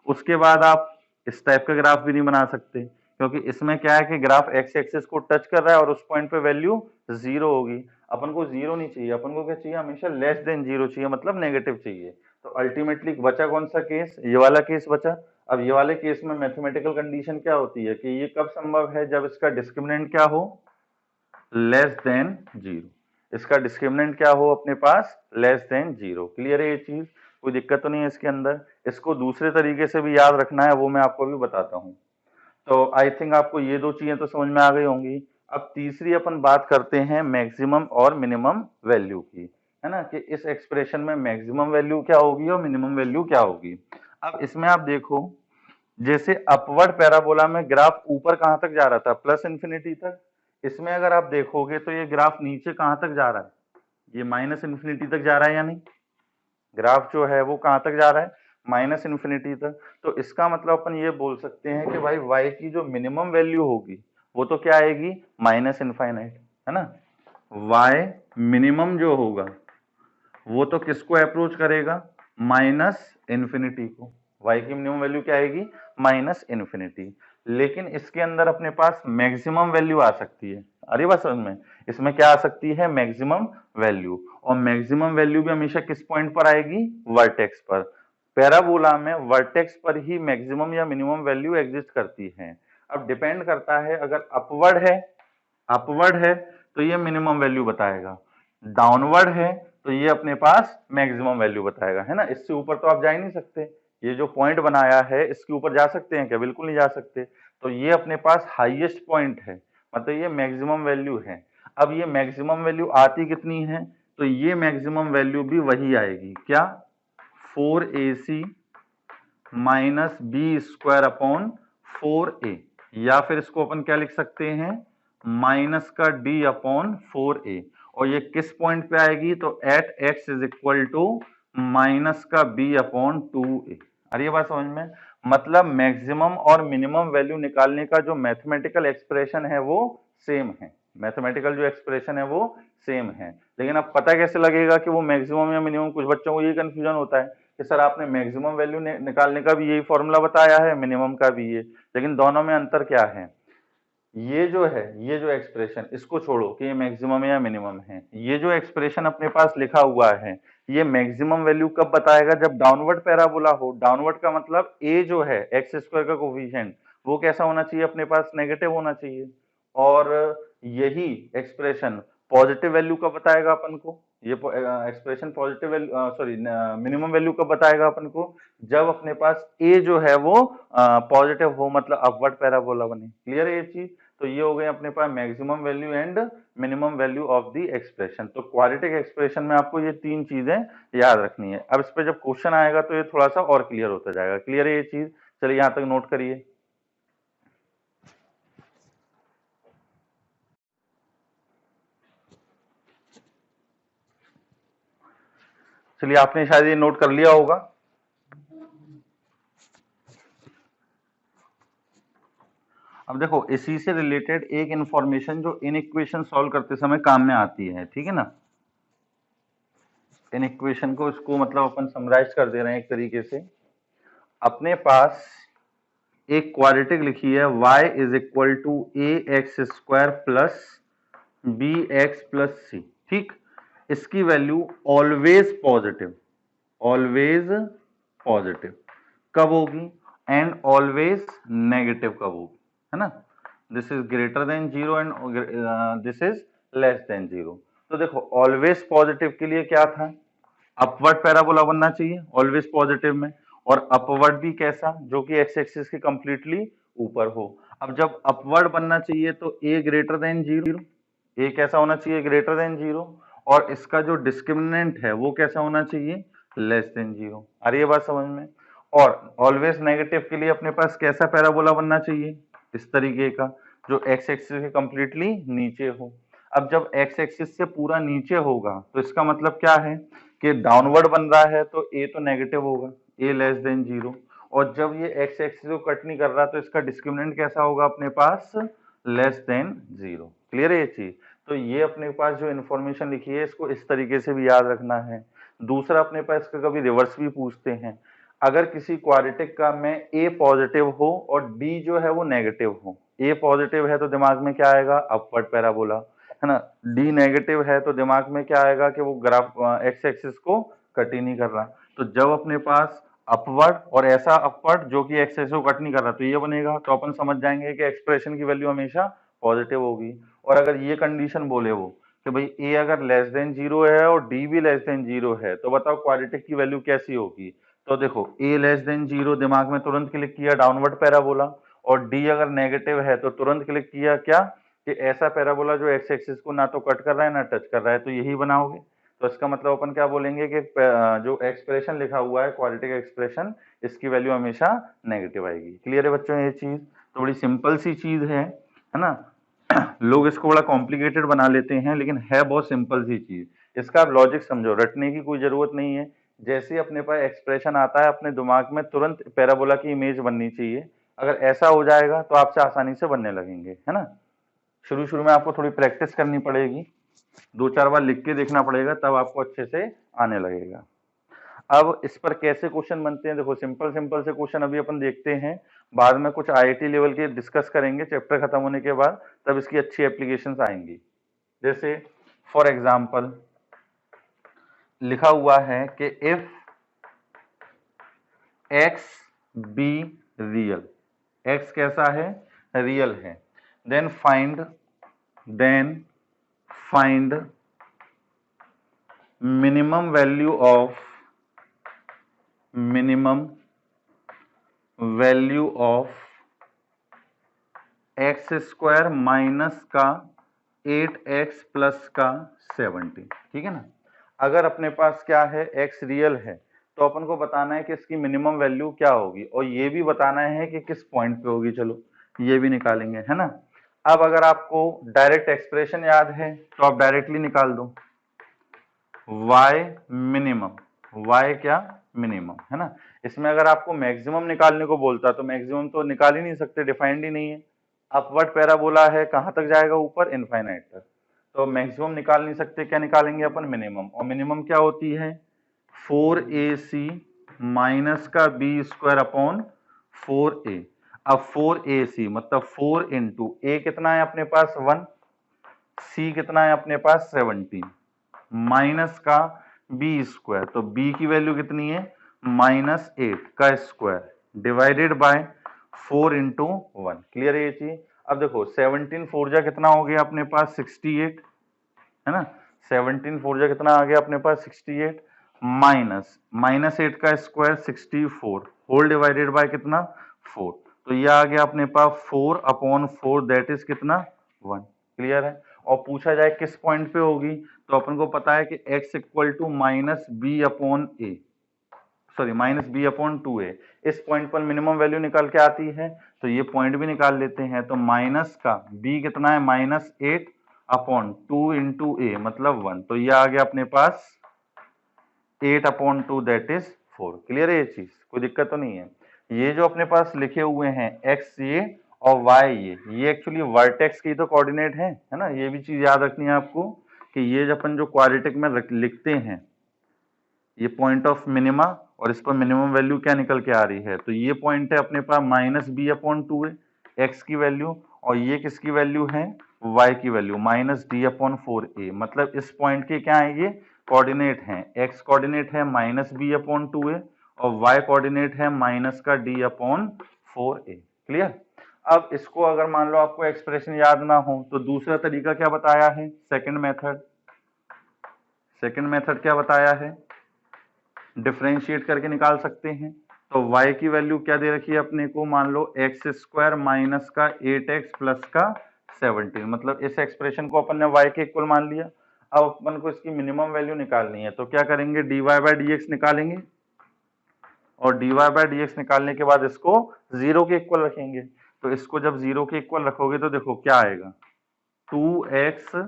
Speaker 1: उसके बाद आप इस टाइप का ग्राफ भी नहीं बना सकते, क्योंकि इसमें क्या है कि ग्राफ एक्स एक्सिस को टच कर रहा है और उस पॉइंट पे वैल्यू जीरो होगी। अपन को जीरो नहीं चाहिए, अपन को क्या चाहिए, हमेशा लेस देन जीरो चाहिए, मतलब नेगेटिव चाहिए। तो अल्टीमेटली बचा कौन सा केस, ये वाला केस बचा। अब ये वाले केस में मैथमेटिकल कंडीशन क्या होती है कि ये कब संभव है, जब इसका डिस्क्रिमिनेंट क्या हो, लेस देन जीरो। इसका डिस्क्रिमिनेंट क्या हो अपने पास, लेस देन जीरो। क्लियर है ये चीज, कोई दिक्कत तो नहीं है इसके अंदर। इसको दूसरे तरीके से भी याद रखना है, वो मैं आपको भी बताता हूँ। तो आई थिंक आपको ये दो चीजें तो समझ में आ गई होंगी। अब तीसरी अपन बात करते हैं मैक्सिमम और मिनिमम वैल्यू की, है ना, कि इस एक्सप्रेशन में मैक्सिमम वैल्यू क्या होगी और मिनिमम वैल्यू क्या होगी। अब इसमें आप देखो, जैसे अपवर्ड पैराबोला में ग्राफ ऊपर कहां तक जा रहा था, प्लस इन्फिनिटी तक। इसमें अगर आप देखोगे तो ये ग्राफ नीचे कहां तक जा रहा है, ये माइनस इन्फिनिटी तक जा रहा है या नहीं। ग्राफ जो है वो कहां तक जा रहा है, माइनस इन्फिनिटी तक। तो इसका मतलब अपन ये बोल सकते हैं कि भाई y की जो मिनिमम वैल्यू होगी वो तो क्या आएगी, माइनस इनफाइनाइट, है ना। y मिनिमम जो होगा वो तो किसको अप्रोच करेगा, माइनस इन्फिनिटी को। y की मिनिमम वैल्यू क्या आएगी, माइनस इन्फिनिटी। लेकिन इसके अंदर अपने पास मैक्सिमम वैल्यू आ सकती है। अरे बात समझ में, इसमें क्या आ सकती है, मैक्सिमम वैल्यू। और मैक्सिमम वैल्यू भी हमेशा किस पॉइंट पर आएगी, वर्टेक्स पर। पैराबोला में वर्टेक्स पर ही मैक्सिमम या मिनिमम वैल्यू एग्जिस्ट करती है। अब डिपेंड करता है, अगर अपवर्ड है तो ये मिनिमम वैल्यू बताएगा, डाउनवर्ड है तो ये अपने पास मैक्सिमम वैल्यू बताएगा, है ना। इससे ऊपर तो आप जा ही नहीं सकते, ये जो पॉइंट बनाया है इसके ऊपर जा सकते हैं क्या, बिल्कुल नहीं जा सकते। तो ये अपने पास हाईएस्ट पॉइंट है, मतलब ये मैक्सिमम वैल्यू है। अब ये मैक्सिमम वैल्यू आती कितनी है, तो ये मैक्सिमम वैल्यू भी वही आएगी, क्या, 4ac minus b square upon 4a, या फिर इसको अपन क्या लिख सकते हैं, माइनस का d अपॉन 4a। और ये किस पॉइंट पे आएगी, तो at x is equal to minus का b अपॉन 2a। अरे ये बात समझ में, मतलब मैक्सिमम और मिनिमम वैल्यू निकालने का जो मैथमेटिकल एक्सप्रेशन है वो सेम है, मैथमेटिकल जो एक्सप्रेशन है वो सेम है। लेकिन अब पता कैसे लगेगा कि वो मैक्सिमम या मिनिमम, कुछ बच्चों को ये कंफ्यूजन होता है कि सर आपने मैक्सिमम वैल्यू निकालने का भी यही फॉर्मूला बताया है, मिनिमम का भी ये, लेकिन दोनों में अंतर क्या है, ये जो है, ये जो एक्सप्रेशन, इसको छोड़ो कि ये मैक्सिमम या मिनिमम है, ये जो एक्सप्रेशन अपने पास लिखा हुआ है, ये मैक्सिमम वैल्यू कब बताएगा, जब डाउनवर्ड पैराबोला हो। डाउनवर्ड का मतलब a जो है एक्स स्क्वायर का कोफिशिएंट वो कैसा होना चाहिए, अपने पास नेगेटिव होना चाहिए। और यही एक्सप्रेशन पॉजिटिव वैल्यू कब बताएगा अपन को, ये expression positive value, sorry, minimum value कब बताएगा अपन को, जब अपने पास a जो है वो पॉजिटिव हो, मतलब अपवर्ड पैराबोला बने। क्लियर है ये चीज। तो ये हो गए अपने पास maximum value and minimum value of the expression. तो क्वाड्रेटिक एक्सप्रेशन में आपको ये तीन चीजें याद रखनी है। अब इस पे जब क्वेश्चन आएगा तो ये थोड़ा सा और क्लियर होता जाएगा। क्लियर है ये चीज, चलिए यहां तक नोट करिए। चलिए आपने शायद ये नोट कर लिया होगा। अब देखो इसी से रिलेटेड एक इंफॉर्मेशन जो इन इक्वेशन सॉल्व करते समय काम में आती है, ठीक है ना। इन इक्वेशन को, इसको मतलब अपन समराइज कर दे रहे हैं एक तरीके से। अपने पास एक क्वाड्रेटिक लिखी है, y is equal to A x square plus B x plus c, ठीक। इसकी value always positive, always positive कब होगी, एंड ऑलवेज नेगेटिव कब होगी, है ना। This is greater than zero and this is less than zero. तो देखो ऑलवेज पॉजिटिव के लिए क्या था, अपवर्ड पैराबोला बनना चाहिए ऑलवेज पॉजिटिव में, और अपवर्ड भी कैसा, जो कि एक्स एक्सिस के कंप्लीटली ऊपर हो। अब जब अपवर्ड बनना चाहिए तो ए ग्रेटर देन जीरो, ए कैसा होना चाहिए, ग्रेटर देन जीरो, और इसका जो डिस्क्रिमिनेंट है वो कैसा होना चाहिए, लेस देन जीरो। आ रही है बात समझ में। और ऑलवेज नेगेटिव के लिए अपने पास कैसा पैराबोला बनना चाहिए, इस तरीके का, जो एक्स एक्सिस के कंप्लीटली नीचे हो। अब जब एक्स एक्सिस से पूरा नीचे होगा तो इसका मतलब क्या है कि डाउनवर्ड बन रहा है तो ए तो नेगेटिव होगा, ए लेस देन जीरो। और जब ये एक्स एक्सिस को कट नहीं कर रहा तो इसका डिस्क्रिमिनेंट कैसा होगा अपने पास, लेस देन जीरो। क्लियर है ये चीज। तो ये अपने पास जो इन्फॉर्मेशन लिखी है इसको इस तरीके से भी याद रखना है। दूसरा अपने पास इसका कभी रिवर्स भी पूछते हैं, अगर किसी क्वाड्रेटिक का में ए पॉजिटिव हो और डी जो है वो नेगेटिव हो, ए पॉजिटिव है तो दिमाग में क्या आएगा, अपवर्ड पैराबोला, है ना। डी नेगेटिव है तो दिमाग में क्या आएगा कि वो ग्राफ एक्स एक्सिस को कट ही नहीं कर रहा। तो जब अपने पास अपवर्ड और ऐसा अपवर्ड जो कि एक्स एक्सिस को कट नहीं कर रहा तो ये बनेगा, तो अपन समझ जाएंगे कि एक्सप्रेशन की वैल्यू हमेशा पॉजिटिव होगी। और अगर ये कंडीशन बोले वो कि भाई ए अगर लेस देन जीरो है और डी भी लेस देन जीरो है तो बताओ क्वाड्रेटिक की वैल्यू कैसी होगी। तो देखो ए लेस देन जीरो, दिमाग में तुरंत क्लिक किया डाउनवर्ड पैराबोला, और डी अगर नेगेटिव है तो तुरंत क्लिक किया क्या, कि ऐसा पैराबोला जो एक्स एक्सिस को ना तो कट कर रहा है ना टच कर रहा है, तो यही बनाओगे। तो इसका मतलब अपन क्या बोलेंगे कि जो एक्सप्रेशन लिखा हुआ है क्वाड्रेटिक एक्सप्रेशन, इसकी वैल्यू हमेशा नेगेटिव आएगी। क्लियर है बच्चों ये चीज। तो बड़ी सिंपल सी चीज है ना। लोग इसको बड़ा कॉम्प्लिकेटेड बना लेते हैं, लेकिन है बहुत सिंपल सी चीज। इसका आप लॉजिक समझो, रटने की कोई जरूरत नहीं है। जैसे ही अपने पास एक्सप्रेशन आता है अपने दिमाग में तुरंत पैराबोला की इमेज बननी चाहिए। अगर ऐसा हो जाएगा तो आपसे आसानी से बनने लगेंगे, है ना। शुरू शुरू में आपको थोड़ी प्रैक्टिस करनी पड़ेगी, 2-4 बार लिख के देखना पड़ेगा, तब आपको अच्छे से आने लगेगा। अब इस पर कैसे क्वेश्चन बनते हैं, देखो सिंपल सिंपल से क्वेश्चन अभी अपन देखते हैं, बाद में कुछ आईआईटी लेवल के डिस्कस करेंगे चैप्टर खत्म होने के बाद, तब इसकी अच्छी एप्लीकेशंस आएंगी। जैसे फॉर एग्जांपल लिखा हुआ है कि if x be real, x कैसा है, रियल है, then find minimum value of X square minus का 8x प्लस का 70, ठीक है ना। अगर अपने पास क्या है, x रियल है, तो अपन को बताना है कि इसकी मिनिमम वैल्यू क्या होगी, और ये भी बताना है कि किस पॉइंट पे होगी। चलो ये भी निकालेंगे, है ना। अब अगर आपको डायरेक्ट एक्सप्रेशन याद है तो आप डायरेक्टली निकाल दो, y मिनिमम, y क्या, मिनिमम, है ना। इसमें अगर आपको मैक्सिमम निकालने को बोलता तो मैक्सिमम तो निकाल ही नहीं सकते, डिफाइंड ही नहीं है। अपवर्ड पैराबोला है, कहां तक जाएगा, ऊपर, इनफाइनाइट तक, तो मैक्सिमम निकाल नहीं सकते, क्या निकालेंगे अपन, मिनिमम। और मिनिमम क्या होती है, 4ac माइनस का बी स्क्वायर अपॉन 4a। अब 4ac मतलब 4 इंटू ए कितना है अपने पास 1, c कितना है अपने पास 17, माइनस का बी स्क्वायर, तो b की वैल्यू कितनी है, -8 का square divided by 4 into 1। Clear है ये चीज। अब देखो 17 4 जा कितना हो गया अपने पास 68, है ना। 17 4 जा कितना आ गया अपने पास 68, -8 का स्क्वायर 64 होल डिवाइडेड बाय कितना 4, तो ये आ गया अपने पास 4 अपॉन 4 दैट इज कितना 1। क्लियर है। और पूछा जाए किस पॉइंट पे होगी, तो अपन को पता है कि x equal to minus B upon 2a, इस पॉइंट पर मिनिमम वैल्यू निकल के आती है, तो ये पॉइंट भी निकाल लेते हैं। तो माइनस का b कितना है -8 अपॉन 2 इंटू ए मतलब 1, तो ये आ गया अपने पास 8 अपॉन 2 दैट इज 4। क्लियर है ये चीज, कोई दिक्कत तो नहीं है। ये जो अपने पास लिखे हुए हैं x ये और y ये एक्चुअली वर्टेक्स की तो कोऑर्डिनेट है ना। ये भी चीज याद रखनी है आपको कि ये जब अपन जो क्वाड्रेटिक में लिखते हैं, ये पॉइंट ऑफ मिनिमा, और इस पर मिनिमम वैल्यू क्या निकल के आ रही है, तो ये पॉइंट है अपने पास -b/2 है x की वैल्यू, और ये किसकी वैल्यू है, y की वैल्यू -d/4a। मतलब इस पॉइंट के क्या है, ये कोऑर्डिनेट हैं। x कोऑर्डिनेट है -b/2a और y कोऑर्डिनेट है माइनस का d/4a। क्लियर। अब इसको अगर मान लो आपको एक्सप्रेशन याद ना हो तो दूसरा तरीका क्या बताया है, सेकंड मेथड क्या बताया है, डिफरेंशिएट करके निकाल सकते हैं। तो y की वैल्यू क्या दे रखी है अपने को, मान लो एक्स स्क्वायर माइनस का 8x प्लस का 17, मतलब इस एक्सप्रेशन को अपन ने y के इक्वल मान लिया। अब अपन को इसकी मिनिमम वैल्यू निकालनी है, तो क्या करेंगे, dy/dx निकालेंगे, और dy/dx निकालने के बाद इसको 0 के इक्वल रखेंगे। तो इसको जब 0 के इक्वल रखोगे तो देखो क्या आएगा, 2x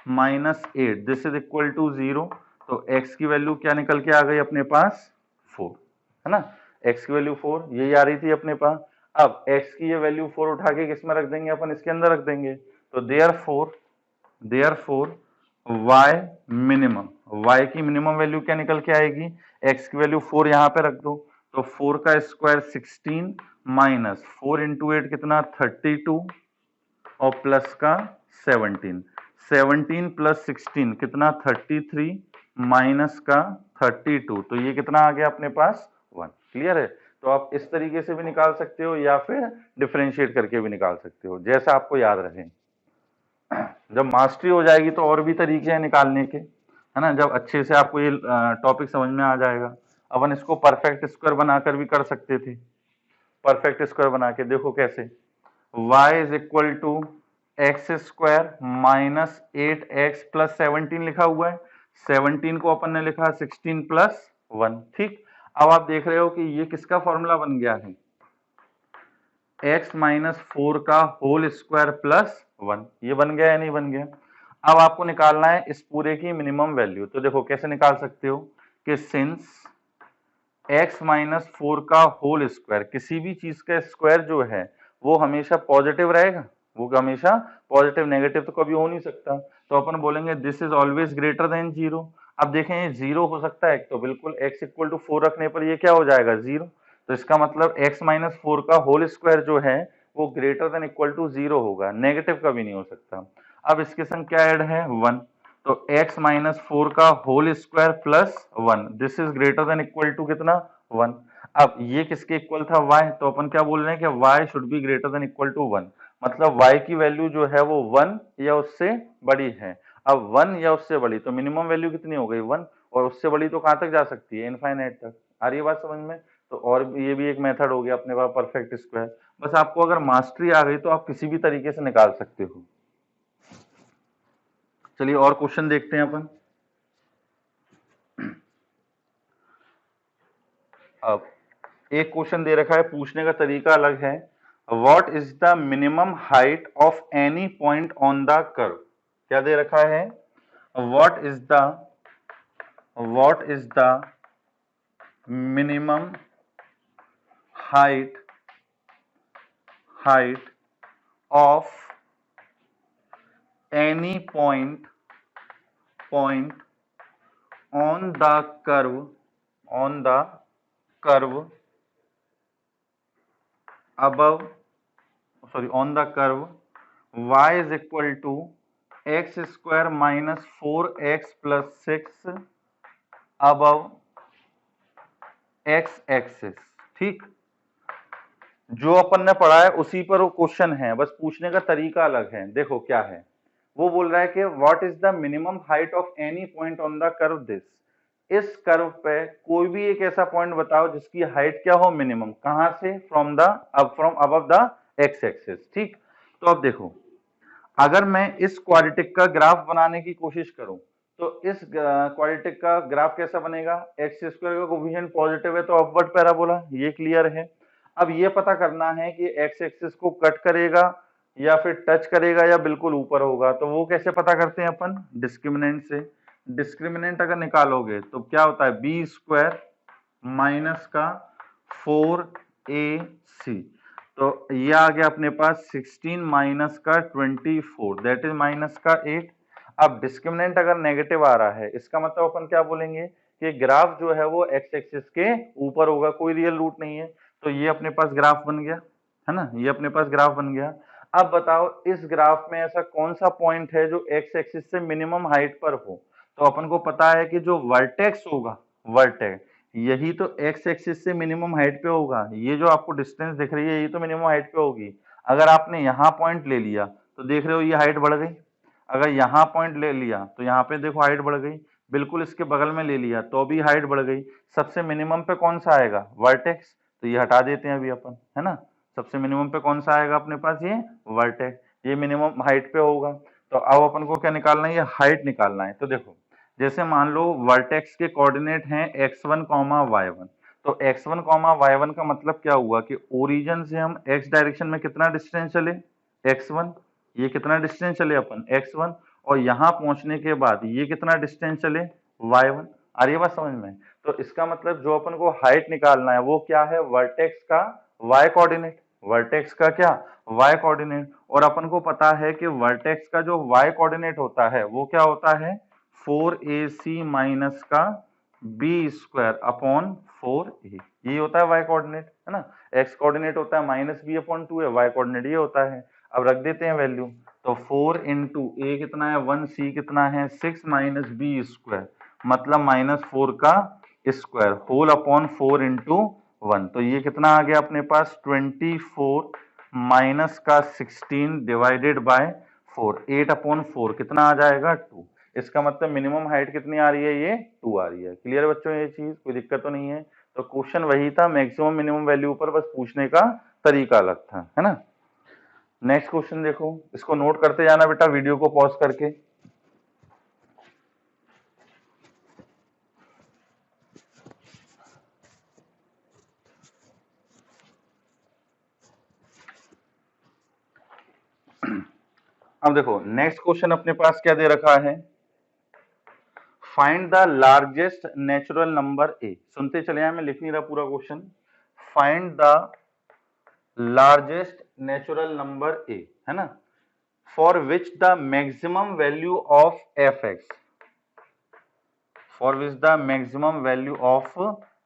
Speaker 1: minus 8 this is equal to 0। तो x की वैल्यू क्या निकल के आ गई अपने पास 4, है ना। x की वैल्यू 4 यही आ रही थी अपने पास। अब x की ये वैल्यू 4 उठा के किस में रख देंगे अपन, इसके अंदर रख देंगे। तो देयरफॉर y मिनिमम, y की मिनिमम वैल्यू क्या निकल के आएगी, x की वैल्यू 4 यहाँ पे रख दो, तो 4 का स्क्वायर 16 माइनस 4 इंटू 8 कितना 32 और प्लस का 17 प्लस 16 कितना 33 माइनस का 32, तो ये कितना आ गया अपने पास 1। क्लियर है। तो आप इस तरीके से भी निकाल सकते हो या फिर डिफरेंशिएट करके भी निकाल सकते हो, जैसा आपको याद रहे। जब मास्टरी हो जाएगी तो और भी तरीके हैं निकालने के, है ना। जब अच्छे से आपको ये टॉपिक समझ में आ जाएगा, अपन इसको परफेक्ट स्क्वायर बनाकर भी कर सकते थे। परफेक्ट स्क्वायर बना के देखो कैसे, y is equal to X square minus 8x plus 17 लिखा हुआ है, 17 को अपन ने लिखा 16 प्लस 1। ठीक। अब आप देख रहे हो कि ये किसका फॉर्मूला बन गया है, x माइनस 4 का होल स्क्वायर प्लस 1। ये बन गया या नहीं बन गया। अब आपको निकालना है इस पूरे की मिनिमम वैल्यू। तो देखो कैसे निकाल सकते हो कि सिंस x माइनस 4 का होल स्क्वायर, किसी भी चीज का स्क्वायर जो है वो हमेशा पॉजिटिव रहेगा, वो हमेशा पॉजिटिव, नेगेटिव तो कभी हो नहीं सकता। तो अपन बोलेंगे this is always greater than 0। अब देखें ये 0 हो सकता है, तो बिल्कुल x इक्वल टू 4 रखने पर ये क्या हो जाएगा 0। तो इसका मतलब x माइनस 4 का होल स्क्वायर जो है वो ग्रेटर देन इक्वल टू 0 होगा, नेगेटिव कभी नहीं हो सकता। अब इसके संग क्या ऐड है 1, तो x माइनस 4 का whole square plus 1, this is greater than equal to कितना 1। अब ये किसके इक्वल था y, तो अपन क्या बोल रहे हैं कि y should be greater than equal to 1, मतलब y की वैल्यू जो है वो 1 या उससे बड़ी है। अब 1 या उससे बड़ी तो मिनिमम वैल्यू कितनी हो गई 1, और उससे बड़ी तो कहां तक जा सकती है इनफाइनाइट तक। आ रही है बात समझ में। तो और ये भी एक मेथड हो गया अपने पास परफेक्ट स्क्वायर। बस आपको अगर मास्टरी आ गई तो आप किसी भी तरीके से निकाल सकते हो। चलिए और क्वेश्चन देखते हैं अपन। अब एक क्वेश्चन दे रखा है, पूछने का तरीका अलग है। What is the minimum height of any point on the curve. क्या दे रखा है, what is the minimum height of any point on the curve above, sorry, on the curve y is equal to x square minus 4x plus 6 above x axis। ठीक, जो अपन ने पढ़ा है उसी पर वो क्वेश्चन है, बस पूछने का तरीका अलग है। देखो क्या है, वो बोल रहा है कि what is the minimum height of any point on the curve this. इस कर्व पे कोई भी एक ऐसा पॉइंट बताओ जिसकी हाइट क्या हो मिनिमम, कहां से, from above the x axis. ठीक, तो अब देखो, अगर मैं इस क्वाड्रेटिक का ग्राफ बनाने की कोशिश करूं तो इस क्वाड्रेटिक का ग्राफ कैसा बनेगा, एक्स स्क्वायर का कोफिशिएंट पॉजिटिव है तो अपवर्ड पैराबोला, ये क्लियर है। अब ये पता करना है कि एक्स एक्सिस को कट करेगा या फिर टच करेगा या बिल्कुल ऊपर होगा, तो वो कैसे पता करते हैं अपन, डिस्क्रिमिनेंट से। डिस्क्रिमिनेंट अगर निकालोगे तो क्या होता है, बी स्क्वायर माइनस का 4ac, तो ये आ गया अपने पास 16 माइनस का 24, दैट इज माइनस का 8। अब डिस्क्रिमिनेंट अगर नेगेटिव आ रहा है, इसका मतलब अपन क्या बोलेंगे कि ग्राफ जो है वो एक्स एक्सिस के ऊपर होगा, कोई रियल रूट नहीं है। तो ये अपने पास ग्राफ बन गया, है ना, ये अपने पास ग्राफ बन गया। अब बताओ इस ग्राफ में ऐसा कौन सा पॉइंट है जो एक्स एक्सिस से मिनिमम हाइट पर हो। तो अपन को पता है कि जो वर्टेक्स होगा, वर्टेक्स यही तो एक्स एक्सिस से मिनिमम हाइट पे होगा। ये जो आपको डिस्टेंस दिख रही है ये तो मिनिमम हाइट पे होगी। अगर आपने यहाँ पॉइंट ले लिया तो देख रहे हो ये हाइट बढ़ गई, अगर यहाँ पॉइंट ले लिया तो यहाँ पे देखो हाइट बढ़ गई, बिल्कुल इसके बगल में ले लिया तो भी हाइट बढ़ गई। सबसे मिनिमम पे कौन सा आएगा, वर्टेक्स, तो ये हटा देते हैं अभी अपन, है ना। सबसे मिनिमम पे कौन सा आएगा अपने पास, ये वर्टेक्स, ये मिनिमम हाइट पे होगा। तो अब अपन को क्या निकालना है, ये हाइट निकालना है। तो देखो, जैसे मान लो वर्टेक्स के कोऑर्डिनेट हैं x1, y1, तो x1, y1 का मतलब क्या हुआ कि ओरिजिन से हम x डायरेक्शन में कितना डिस्टेंस चले, x1, ये कितना डिस्टेंस चले अपन x1, और यहां पहुंचने के बाद ये कितना डिस्टेंस चले y1। आ रही है बात समझ में। तो इसका मतलब जो अपन को हाइट निकालना है वो क्या है, वर्टेक्स का y कोऑर्डिनेट, वर्टेक्स का क्या, y कोऑर्डिनेट। और अपन को पता है कि वर्टेक्स का जो y कोऑर्डिनेट होता है वो क्या होता है, 4ac माइनस का बी स्क्वायर अपॉन 4a, ये होता है y कोऑर्डिनेट, है ना। x कोऑर्डिनेट होता है माइनस बी अपॉन 2 है, y कोऑर्डिनेट ये होता है। अब रख देते हैं वैल्यू, तो 4 इंटू ए कितना है 1, c कितना है 6 माइनस बी स्क्वायर, मतलब माइनस 4 का स्क्वायर होल अपॉन 4 इंटू 1, तो ये कितना आ गया अपने पास 24 माइनस का 16 डिवाइडेड बाय 4, 8 अपॉन 4 कितना आ जाएगा 2। इसका मतलब मिनिमम हाइट कितनी आ रही है, ये 2 आ रही है। क्लियर बच्चों, ये चीज कोई दिक्कत तो नहीं है। तो क्वेश्चन वही था, मैक्सिमम मिनिमम वैल्यू पर, बस पूछने का तरीका अलग था, है ना। नेक्स्ट क्वेश्चन देखो, इसको नोट करते जाना बेटा वीडियो को पॉज करके। अब देखो नेक्स्ट क्वेश्चन अपने पास क्या दे रखा है, find the largest natural number A. सुनते चले आए, मैं लिख नहीं रहा पूरा question. Find the largest natural number A, है ना, for which the maximum value of F X, for which the maximum value of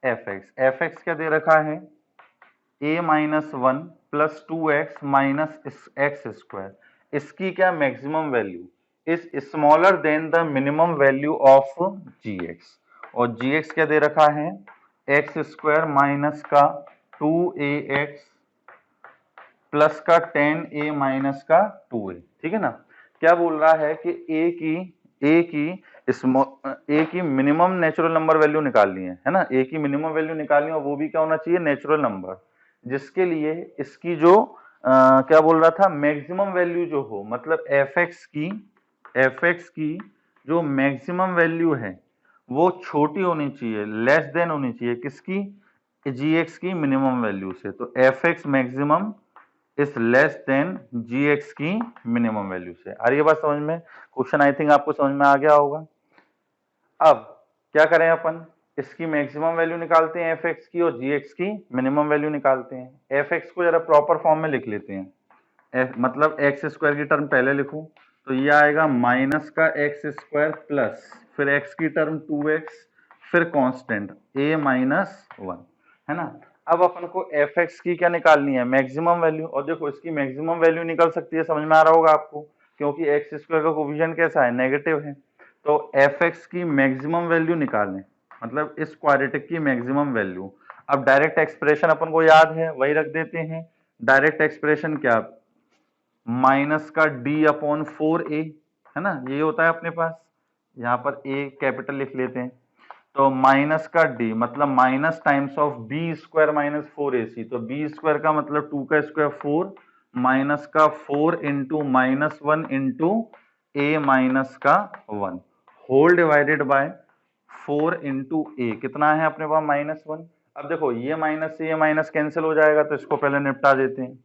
Speaker 1: F X. F X क्या दे रखा है, a minus one plus two X minus X square. इसकी क्या maximum value is smaller than the minimum value of ji x. और जी x क्या दे रखा है, एक्स स्क्वायर माइनस का 2ax प्लस का 10a माइनस का 2a। ठीक है ना। क्या बोल रहा है कि ए की मिनिमम नेचुरल नंबर वैल्यू निकालनी है ना, ए की मिनिमम वैल्यू निकालनी है, और वो भी क्या होना चाहिए, नेचुरल नंबर, जिसके लिए इसकी जो क्या बोल रहा था, मैक्सिमम वैल्यू जो हो, मतलब एफ एक्स की जो मैक्सिमम वैल्यू है वो छोटी होनी चाहिए, लेस देन होनी चाहिए किसकी, जी एक्स की मिनिमम वैल्यू से। तो F X maximum is less than ji x की मिनिमम वैल्यू से। आ रही है बात समझ में? क्वेश्चन आई थिंक आपको समझ में आ गया होगा। अब क्या करें अपन, इसकी मैक्सिमम वैल्यू निकालते हैं एफ एक्स की, और जी एक्स की मिनिमम वैल्यू निकालते हैं। एफ एक्स को जरा प्रॉपर फॉर्म में लिख लेते हैं। मतलब एक्स स्क्वायर की टर्म पहले लिखूं तो ये आएगा माइनस का एक्स स्क्वायर प्लस फिर एक्स की टर्म 2x फिर कांस्टेंट a माइनस वन, है ना। अब अपन को एफ एक्स की क्या निकालनी है, मैक्सिमम वैल्यू। और देखो इसकी मैक्सिमम वैल्यू निकल सकती है, समझ में आ रहा होगा आपको, क्योंकि एक्स स्क्वायर का कोफिशिएंट कैसा है, नेगेटिव है। तो एफ एक्स की मैक्सिमम वैल्यू निकालें, मतलब इस क्वाड्रेटिक की मैक्सिमम वैल्यू। अब डायरेक्ट एक्सप्रेशन अपन को याद है, वही रख देते हैं। डायरेक्ट एक्सप्रेशन क्या, माइनस का डी अपॉन 4a, है ना, ये होता है अपने पास। यहाँ पर a कैपिटल लिख लेते हैं। तो माइनस का d मतलब minus times of B square minus 4ac। तो बी स्क्वायर का मतलब 2 का स्क्वायर 4 माइनस का 4 इंटू माइनस वन इंटू ए माइनस का 1 whole divided by 4 into a. कितना है अपने पास, -1। अब देखो ये माइनस से ये माइनस कैंसिल हो जाएगा, तो इसको पहले निपटा देते हैं।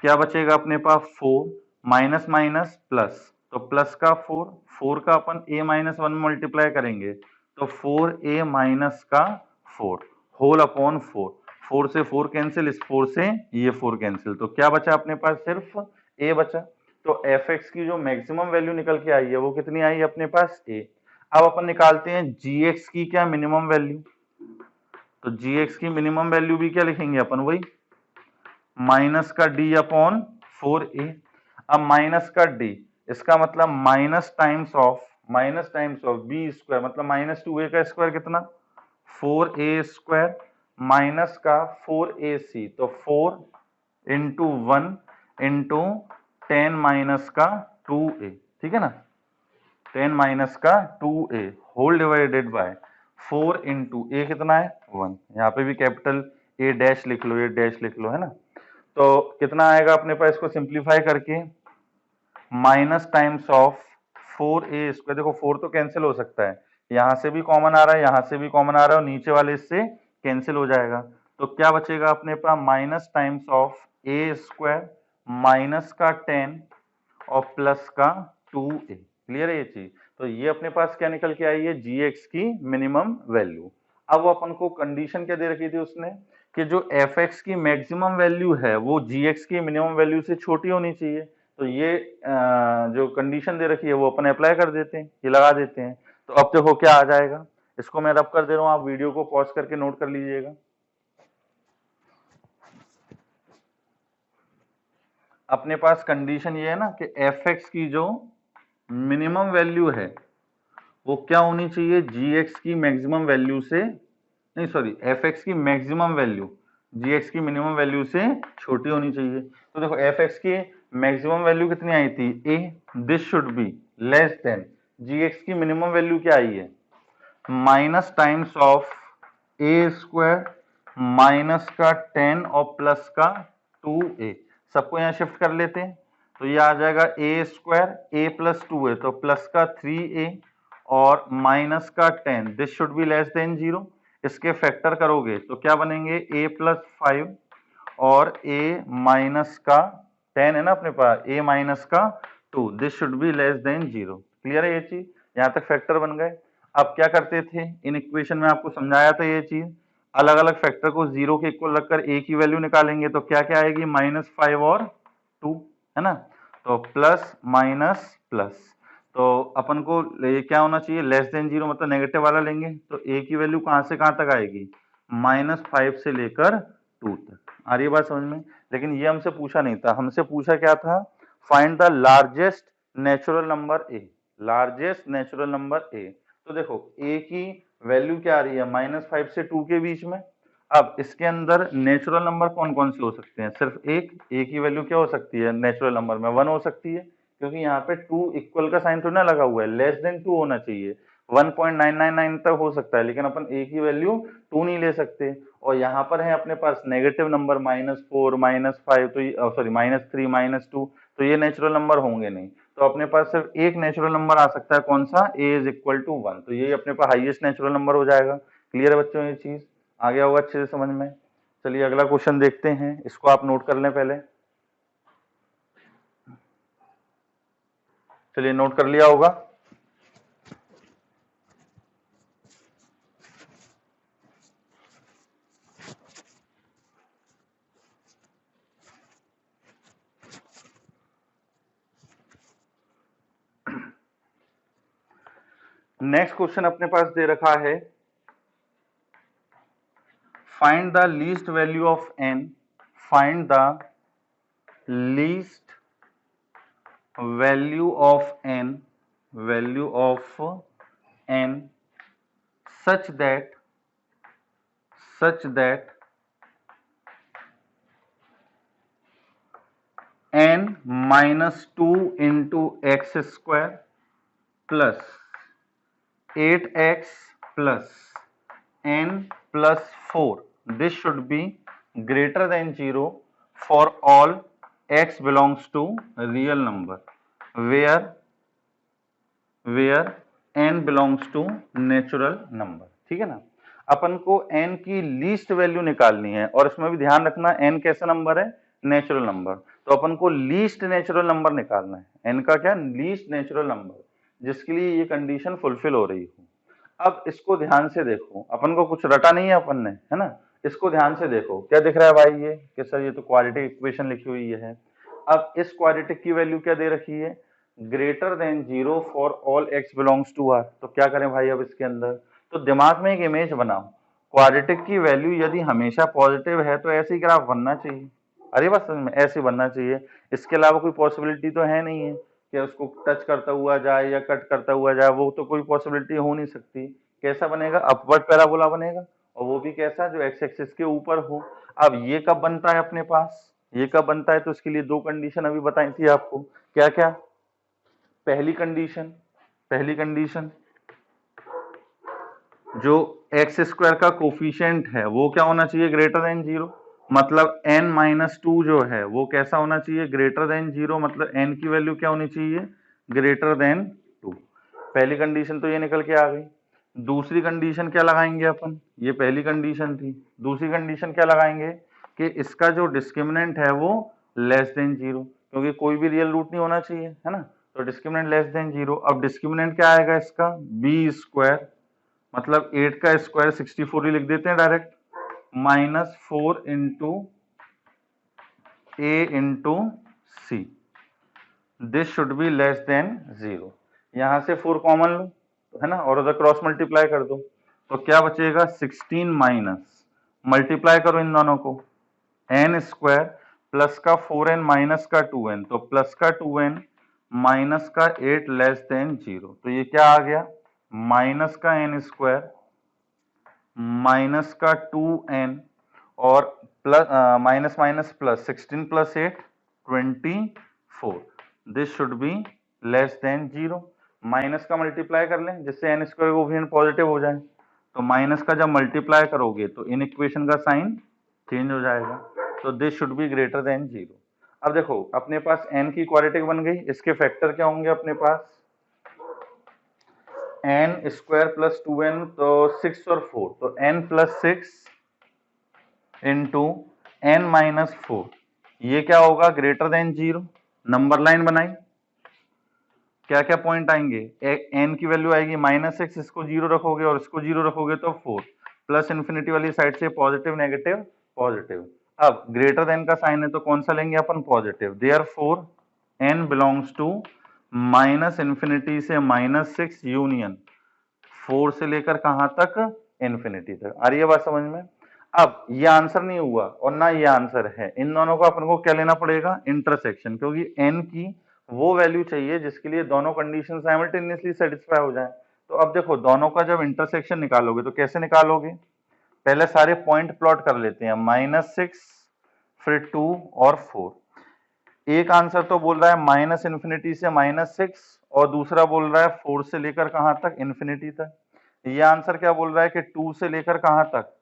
Speaker 1: क्या बचेगा अपने पास, 4 माइनस माइनस प्लस, तो प्लस का 4, 4 का अपन a माइनस वन मल्टीप्लाई करेंगे तो 4a माइनस का 4 होल अपॉन 4। 4 से 4 कैंसिल, इस 4 से ये 4 कैंसिल, तो क्या बचा अपने पास, सिर्फ a बचा। तो एफ एक्स की जो मैक्सिमम वैल्यू निकल के आई है वो कितनी आई अपने पास, a। अब अपन निकालते हैं जी एक्स की क्या मिनिमम वैल्यू। तो जी एक्स की मिनिमम वैल्यू भी क्या लिखेंगे अपन, वही माइनस का डी अपॉन 4a। अब माइनस का डी, इसका मतलब minus times of B square, मतलब माइनस 2a का स्क्वायर कितना, 4a स्क्वायर माइनस का 4ac, तो 4 इंटू 1 इंटू 10 माइनस का 2a। ठीक है ना, 10 माइनस का 2a whole divided by 4 into a कितना है 1। यहाँ पे भी कैपिटल ए डैश लिख लो, ये डैश लिख लो, है ना। तो कितना आएगा अपने पास, इसको सिंप्लीफाई करके minus times of 4a square. देखो 4 तो कैंसिल हो सकता है, यहां से भी कॉमन आ रहा है, यहां से भी कॉमन आ रहा है, और नीचे वाले इससे कैंसिल हो जाएगा। तो क्या बचेगा अपने पास, minus times of a square minus का 10 और प्लस का 2a। क्लियर है ये चीज। तो ये अपने पास क्या निकल के आई है, जी एक्स की मिनिमम वैल्यू। अब वो अपन को कंडीशन क्या दे रखी थी उसने, कि जो एफ एक्स की मैक्सिमम वैल्यू है वो जी एक्स की मिनिमम वैल्यू से छोटी होनी चाहिए। तो ये जो कंडीशन दे रखी है वो अपन अप्लाई कर देते हैं, ये लगा देते हैं। तो अब देखो क्या आ जाएगा, इसको मैं रब कर दे रहा हूँ, आप वीडियो को पॉज करके नोट कर लीजिएगा। अपने पास कंडीशन ये है ना कि एफ एक्स की जो मिनिमम वैल्यू है वो क्या होनी चाहिए, जी एक्स की मैक्सिमम वैल्यू से, नहीं सॉरी, एफ एक्स की मैक्सिमम वैल्यू जी एक्स की मिनिमम वैल्यू से छोटी होनी चाहिए। तो देखो एफ एक्स की मैक्सिमम वैल्यू कितनी आई थी, a, this should be less than, ji x की मिनिमम वैल्यू क्या आई है, minus times of a square minus का 10 और प्लस का 2a। सबको यहाँ शिफ्ट कर लेते हैं, तो ये आ जाएगा ए स्क्वायर, ए प्लस 2a तो प्लस का 3a और माइनस का 10, this should be less than 0। इसके फैक्टर करोगे तो क्या बनेंगे, a प्लस 5 और a माइनस का 10 है ना अपने पास, a माइनस का 2, this should be less than 0। Clear है ये चीज, यहाँ तक फैक्टर बन गए। अब क्या करते थे, इन इक्वेशन में आपको समझाया था ये चीज, अलग अलग फैक्टर को जीरो के इक्वल रखकर ए की वैल्यू निकालेंगे तो क्या क्या आएगी, -5 और 2, है ना। तो प्लस माइनस प्लस, तो अपन को ये क्या होना चाहिए, लेस देन जीरो, मतलब नेगेटिव वाला लेंगे तो ए की वैल्यू कहां से कहां तक आएगी, -5 से लेकर 2 तक। आ रही है बात समझ में। लेकिन ये हमसे पूछा नहीं था, हमसे पूछा क्या था, find the largest natural number A, largest natural number ए। तो देखो ए की वैल्यू क्या आ रही है, -5 से 2 के बीच में। अब इसके अंदर नेचुरल नंबर कौन कौन से हो सकते हैं, सिर्फ एक, ए की वैल्यू क्या हो सकती है नेचुरल नंबर में, 1 हो सकती है, क्योंकि यहाँ पे 2 इक्वल का साइन थोड़ा ना लगा हुआ है, लेस देन 2 होना चाहिए। 1.999 तक हो सकता है, लेकिन अपन ए की वैल्यू 2 नहीं ले सकते। और यहाँ पर है अपने पास नेगेटिव नंबर -4 -5, तो सॉरी -3 -2, तो ये नेचुरल नंबर होंगे नहीं। तो अपने पास सिर्फ एक नेचुरल नंबर आ सकता है, कौन सा, a इज इक्वल टू 1, तो ये अपने पास हाईएस्ट नेचुरल नंबर हो जाएगा। क्लियर है बच्चों ये चीज, आ गया होगा अच्छे से समझ में। चलिए अगला क्वेश्चन देखते हैं, इसको आप नोट कर लें पहले। चलिए नोट कर लिया होगा। नेक्स्ट क्वेश्चन अपने पास दे रखा है, find the least value of n, find the least value of n, value of n such that n -2 into x square plus 8x plus n plus 4, this should be greater than 0 for all x belongs to real number where n belongs to natural number। ठीक है ना। अपन को n की least value निकालनी है, और इसमें भी ध्यान रखना n कैसा नंबर है, नेचुरल नंबर। तो अपन को लीस्ट नेचुरल नंबर निकालना है, n का क्या, लीस्ट नेचुरल नंबर, जिसके लिए ये कंडीशन फुलफिल हो रही हो। अब इसको ध्यान से देखो, अपन को कुछ रटा नहीं है अपन ने, है ना। इसको ध्यान से देखो, क्या दिख रहा है भाई, ये कि सर ये तो क्वाड्रेटिक इक्वेशन लिखी हुई है। अब इस क्वाड्रेटिक की वैल्यू क्या दे रखी है, greater than 0 for all X belongs to R. तो क्या करें भाई, अब इसके अंदर तो दिमाग में एक इमेज बनाओ, क्वाड्रेटिक की वैल्यू यदि हमेशा पॉजिटिव है तो ऐसे ही ग्राफ बनना चाहिए। अरे बस समझ में, ऐसे बनना चाहिए, इसके अलावा कोई पॉसिबिलिटी तो है नहीं है कि उसको टच करता हुआ जाए या कट करता हुआ जाए, वो तो कोई पॉसिबिलिटी हो नहीं सकती। कैसा बनेगा, अपवर्ड पैराबोला बनेगा, और वो भी कैसा, जो एक्स एक्सिस के ऊपर हो। अब ये कब बनता है अपने पास, ये कब बनता है, तो इसके लिए दो कंडीशन अभी बताई थी आपको, क्या क्या। पहली कंडीशन जो एक्स स्क्वायर का कोफिशिएंट है वो क्या होना चाहिए, ग्रेटर देन 0, मतलब n -2 जो है वो कैसा होना चाहिए, ग्रेटर देन 0, मतलब n की वैल्यू क्या होनी चाहिए, ग्रेटर देन 2। पहली कंडीशन तो ये निकल के आ गई। दूसरी कंडीशन क्या लगाएंगे अपन, ये पहली कंडीशन थी, दूसरी कंडीशन क्या लगाएंगे कि इसका जो डिस्क्रिमिनेंट है वो लेस देन 0, क्योंकि कोई भी रियल रूट नहीं होना चाहिए, है ना। तो डिस्क्रिमिनेंट लेस देन 0। अब डिस्क्रिमिनेंट क्या आएगा इसका, बी स्क्वायर, मतलब 8 का स्क्वायर 64 ही लिख देते हैं direct, -4 into A into C, this should be less than 0। यहां से 4 कॉमन लो, है ना, और उधर क्रॉस मल्टीप्लाई कर दो, तो क्या बचेगा, 16 माइनस, मल्टीप्लाई करो इन दोनों को, n स्क्वायर प्लस का 4n माइनस का 2n, तो प्लस का 2n माइनस का 8 लेस देन 0, तो ये क्या आ गया, माइनस का n स्क्वायर माइनस का 2n और plus minus minus plus 16 plus 8 24, this should be less than 0। Minus का मल्टीप्लाई कर लें जिससे n स्क्वायर कोएफिशिएंट पॉजिटिव हो जाए, तो माइनस का जब मल्टीप्लाई करोगे तो इन इक्वेशन का साइन चेंज हो जाएगा, तो this should be greater than 0। अब देखो अपने पास n की क्वाड्रेटिक बन गई, इसके फैक्टर क्या होंगे अपने पास, n स्क्वायर प्लस 2n, तो 6 और 4, तो n plus 6 into n minus 4, ये क्या होगा, ग्रेटर देन 0। नंबर लाइन बनाई, क्या क्या पॉइंट आएंगे, एन की वैल्यू आएगी -6, इसको 0 रखोगे और इसको 0 रखोगे तो 4, प्लस इन्फिनिटी वाली साइड से पॉजिटिव नेगेटिव पॉजिटिव। अब ग्रेटर देन का साइन है तो कौन सा लेंगे अपन, positive. Therefore n belongs to -infinity से -6 यूनियन 4 से लेकर कहां तक, इन्फिनिटी तक। आ रही है बात समझ में। अब ये आंसर नहीं हुआ और ना ये आंसर है, इन दोनों को अपन को क्या लेना पड़ेगा, इंटरसेक्शन, क्योंकि n की वो वैल्यू चाहिए जिसके लिए दोनों कंडीशन साइमल्टेनियसली सेटिस्फाई हो जाए। तो अब देखो दोनों का जब इंटरसेक्शन निकालोगे तो कैसे निकालोगे, पहले सारे पॉइंट प्लॉट कर लेते हैं, -6 फिर 2 और 4। एक आंसर तो बोल रहा है -इन्फिनिटी से -6 और दूसरा बोल रहा है 4 से लेकर कहां तक, इन्फिनिटी तक। ये आंसर क्या बोल रहा है कि 2 से लेकर कहां तक,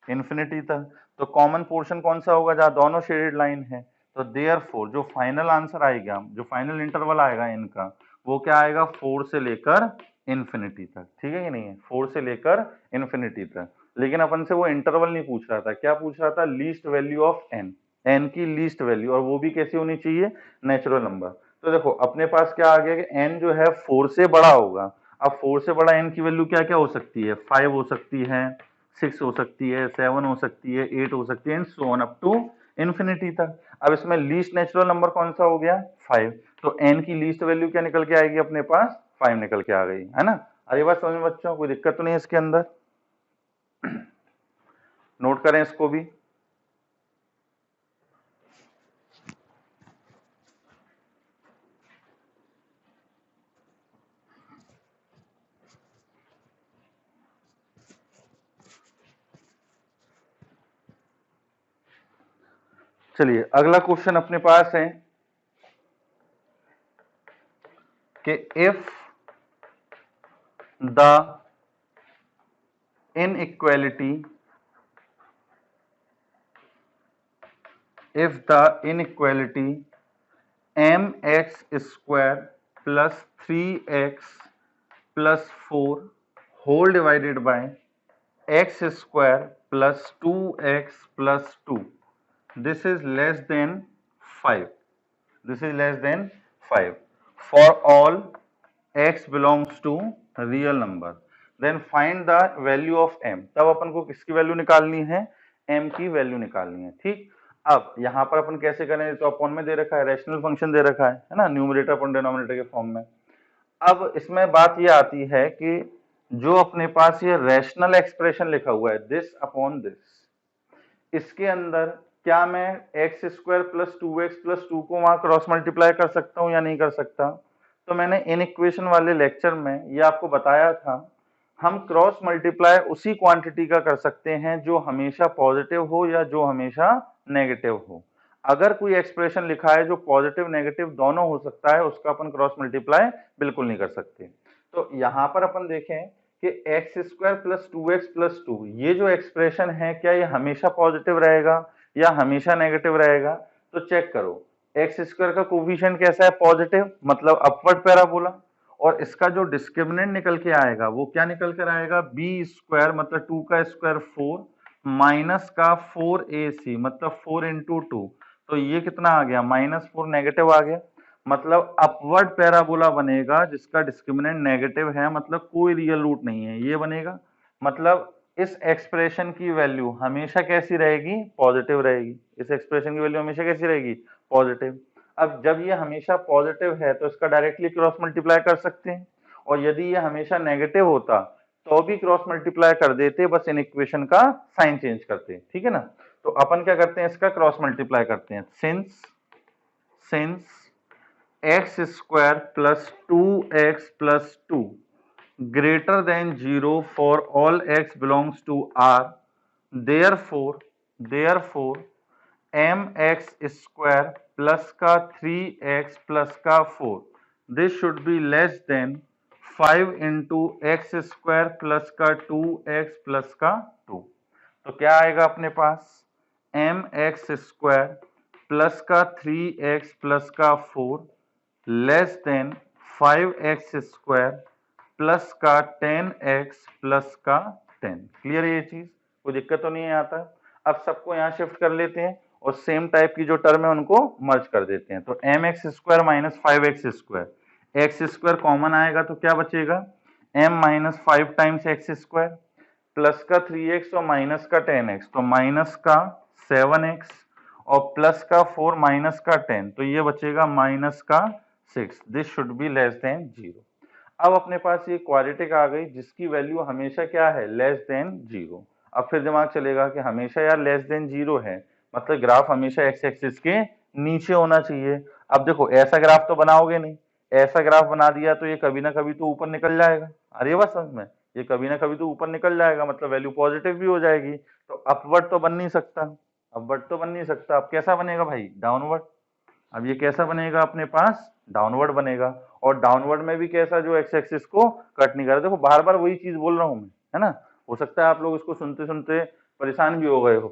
Speaker 1: इन्फिनिटी तक। तो कॉमन पोर्शन कौन सा होगा, जहां दोनों शेडेड लाइन है। तो देयरफॉर जो फाइनल आंसर आएगा, जो फाइनल इंटरवल आएगा इनका, वो क्या आएगा, 4 से लेकर इन्फिनिटी तक। ठीक है कि नहीं है, 4 से लेकर इन्फिनिटी तक। लेकिन अपन से वो इंटरवल नहीं पूछ रहा था, क्या पूछ रहा था, least value of N, N की लीस्ट वैल्यू, और वो भी कैसी होनी चाहिए, नेचुरल नंबर। तो देखो अपने पास क्या आ गया कि एन जो है 4 से बड़ा होगा। अब 4 से बड़ा एन की वैल्यू क्या क्या हो सकती है, 5 हो सकती है, 6 हो सकती है, 7 हो सकती है, 8 हो सकती है, and so on up to infinity तक। अब इसमें लीस्ट नेचुरल नंबर कौन सा हो गया, 5। तो एन की लीस्ट वैल्यू क्या निकल के आएगी अपने पास, 5 निकल के आ गई, है ना। अरे बात समझ में बच्चों, कोई दिक्कत तो नहीं है इसके अंदर, नोट करें इसको भी। चलिए अगला क्वेश्चन अपने पास है कि if the inequality mx square plus 3x plus 4 whole divided by x square plus 2x plus 2, this is less than 5, this is less than 5 for all x belongs to real number, then find the value of m। तब अपन को किसकी value निकालनी है, m की value निकालनी है। ठीक, अब यहां पर अपन कैसे करें, तो अपॉन में दे रखा है, रैशनल फंक्शन दे रखा है ना, न्यूमरेटर अपॉन डिनोमिनेटर के फॉर्म में। अब इसमें बात ये आती है कि जो अपने पास ये रैशनल एक्सप्रेशन लिखा हुआ है, दिस अपॉन दिस, इसके अंदर क्या मैं x square plus 2x plus 2 को वहां क्रॉस मल्टीप्लाई कर सकता हूं या नहीं कर सकता। तो मैंने इन इक्वेशन वाले लेक्चर में ये आपको बताया था, हम क्रॉस मल्टीप्लाई उसी क्वांटिटी का कर सकते हैं जो हमेशा पॉजिटिव हो या जो हमेशा नेगेटिव हो। अगर कोई एक्सप्रेशन लिखा है जो पॉजिटिव नेगेटिव दोनों हो सकता है, उसका अपन क्रॉस मल्टीप्लाई बिल्कुल नहीं कर सकते। तो यहां पर अपन देखें कि x square plus 2x plus 2, ये जो एक्सप्रेशन है क्या ये हमेशा पॉजिटिव रहेगा या हमेशा नेगेटिव रहेगा। तो चेक करो, एक्स स्क्वायर का कोफिशिएंट कैसा है, पॉजिटिव, मतलब अपवर्ड पैराबोला, और इसका जो डिस्क्रिमिनेंट निकल के आएगा वो क्या निकल कर आएगा, बी स्क्वायर, मतलब 2 का स्क्वायर 4 माइनस का 4ac, मतलब 4 इंटू 2, तो ये कितना आ गया, -4, नेगेटिव आ गया। मतलब अपवर्ड पैराबोला बनेगा जिसका डिस्क्रिमिनेंट नेगेटिव है, मतलब कोई रियल रूट नहीं है, ये बनेगा। मतलब इस एक्सप्रेशन की वैल्यू हमेशा कैसी रहेगी, पॉजिटिव रहेगी। इस एक्सप्रेशन की वैल्यू हमेशा कैसी रहेगी, पॉजिटिव। अब जब ये हमेशा पॉजिटिव है तो इसका डायरेक्टली क्रॉस मल्टीप्लाई कर सकते हैं, और यदि ये हमेशा नेगेटिव होता तो भी क्रॉस मल्टीप्लाई कर देते, बस इन इक्वेशन का साइन चेंज करते। ठीक है ना। तो अपन क्या करते हैं, इसका क्रॉस मल्टीप्लाई करते हैं। Since x square plus 2x plus 2 greater than 0 for all x belongs to R, therefore mx square plus का 3x plus का 4, this should be less than 5 into x square plus का 2x plus का 2। तो क्या आएगा अपने पास, mx square plus का 3x plus का 4 less than 5x square plus का 10x प्लस का 10। क्लियर है ये चीज, कोई दिक्कत तो नहीं है आता। अब सबको यहाँ शिफ्ट कर लेते हैं और सेम टाइप की जो टर्म है उनको मर्ज कर देते हैं। तो mx square minus 5x square, x square common आएगा तो क्या बचेगा, m minus 5 times x square, plus का 3x और माइनस का 10x, तो माइनस का 7x और प्लस का 4 माइनस का 10, तो ये बचेगा माइनस का 6। This should be less than 0। अब अपने पास ये क्वाड्रेटिक आ गई जिसकी वैल्यू हमेशा क्या है, लेस देन 0। अब फिर दिमाग चलेगा कि हमेशा यार लेस देन 0 है, मतलब ग्राफ हमेशा एक्स एक्सिस के नीचे होना चाहिए। अब देखो ऐसा ग्राफ तो बनाओगे नहीं, ऐसा ग्राफ बना दिया तो ये कभी ना कभी तो ऊपर निकल जाएगा। अरे बात समझ में, ये कभी ना कभी तो ऊपर निकल जाएगा, मतलब वैल्यू पॉजिटिव भी हो जाएगी, तो अपवर्ड तो बन नहीं सकता, अपवर्ड तो बन नहीं सकता। अब कैसा बनेगा भाई, डाउनवर्ड। अब ये कैसा बनेगा अपने पास, डाउनवर्ड बनेगा। और डाउनवर्ड में भी कैसा, जो एक्स एक्सिस को कट नहीं कर रहा। देखो बार बार वही चीज बोल रहा हूं मैं, है ना। हो सकता है आप लोग इसको सुनते सुनते परेशान भी हो गए हो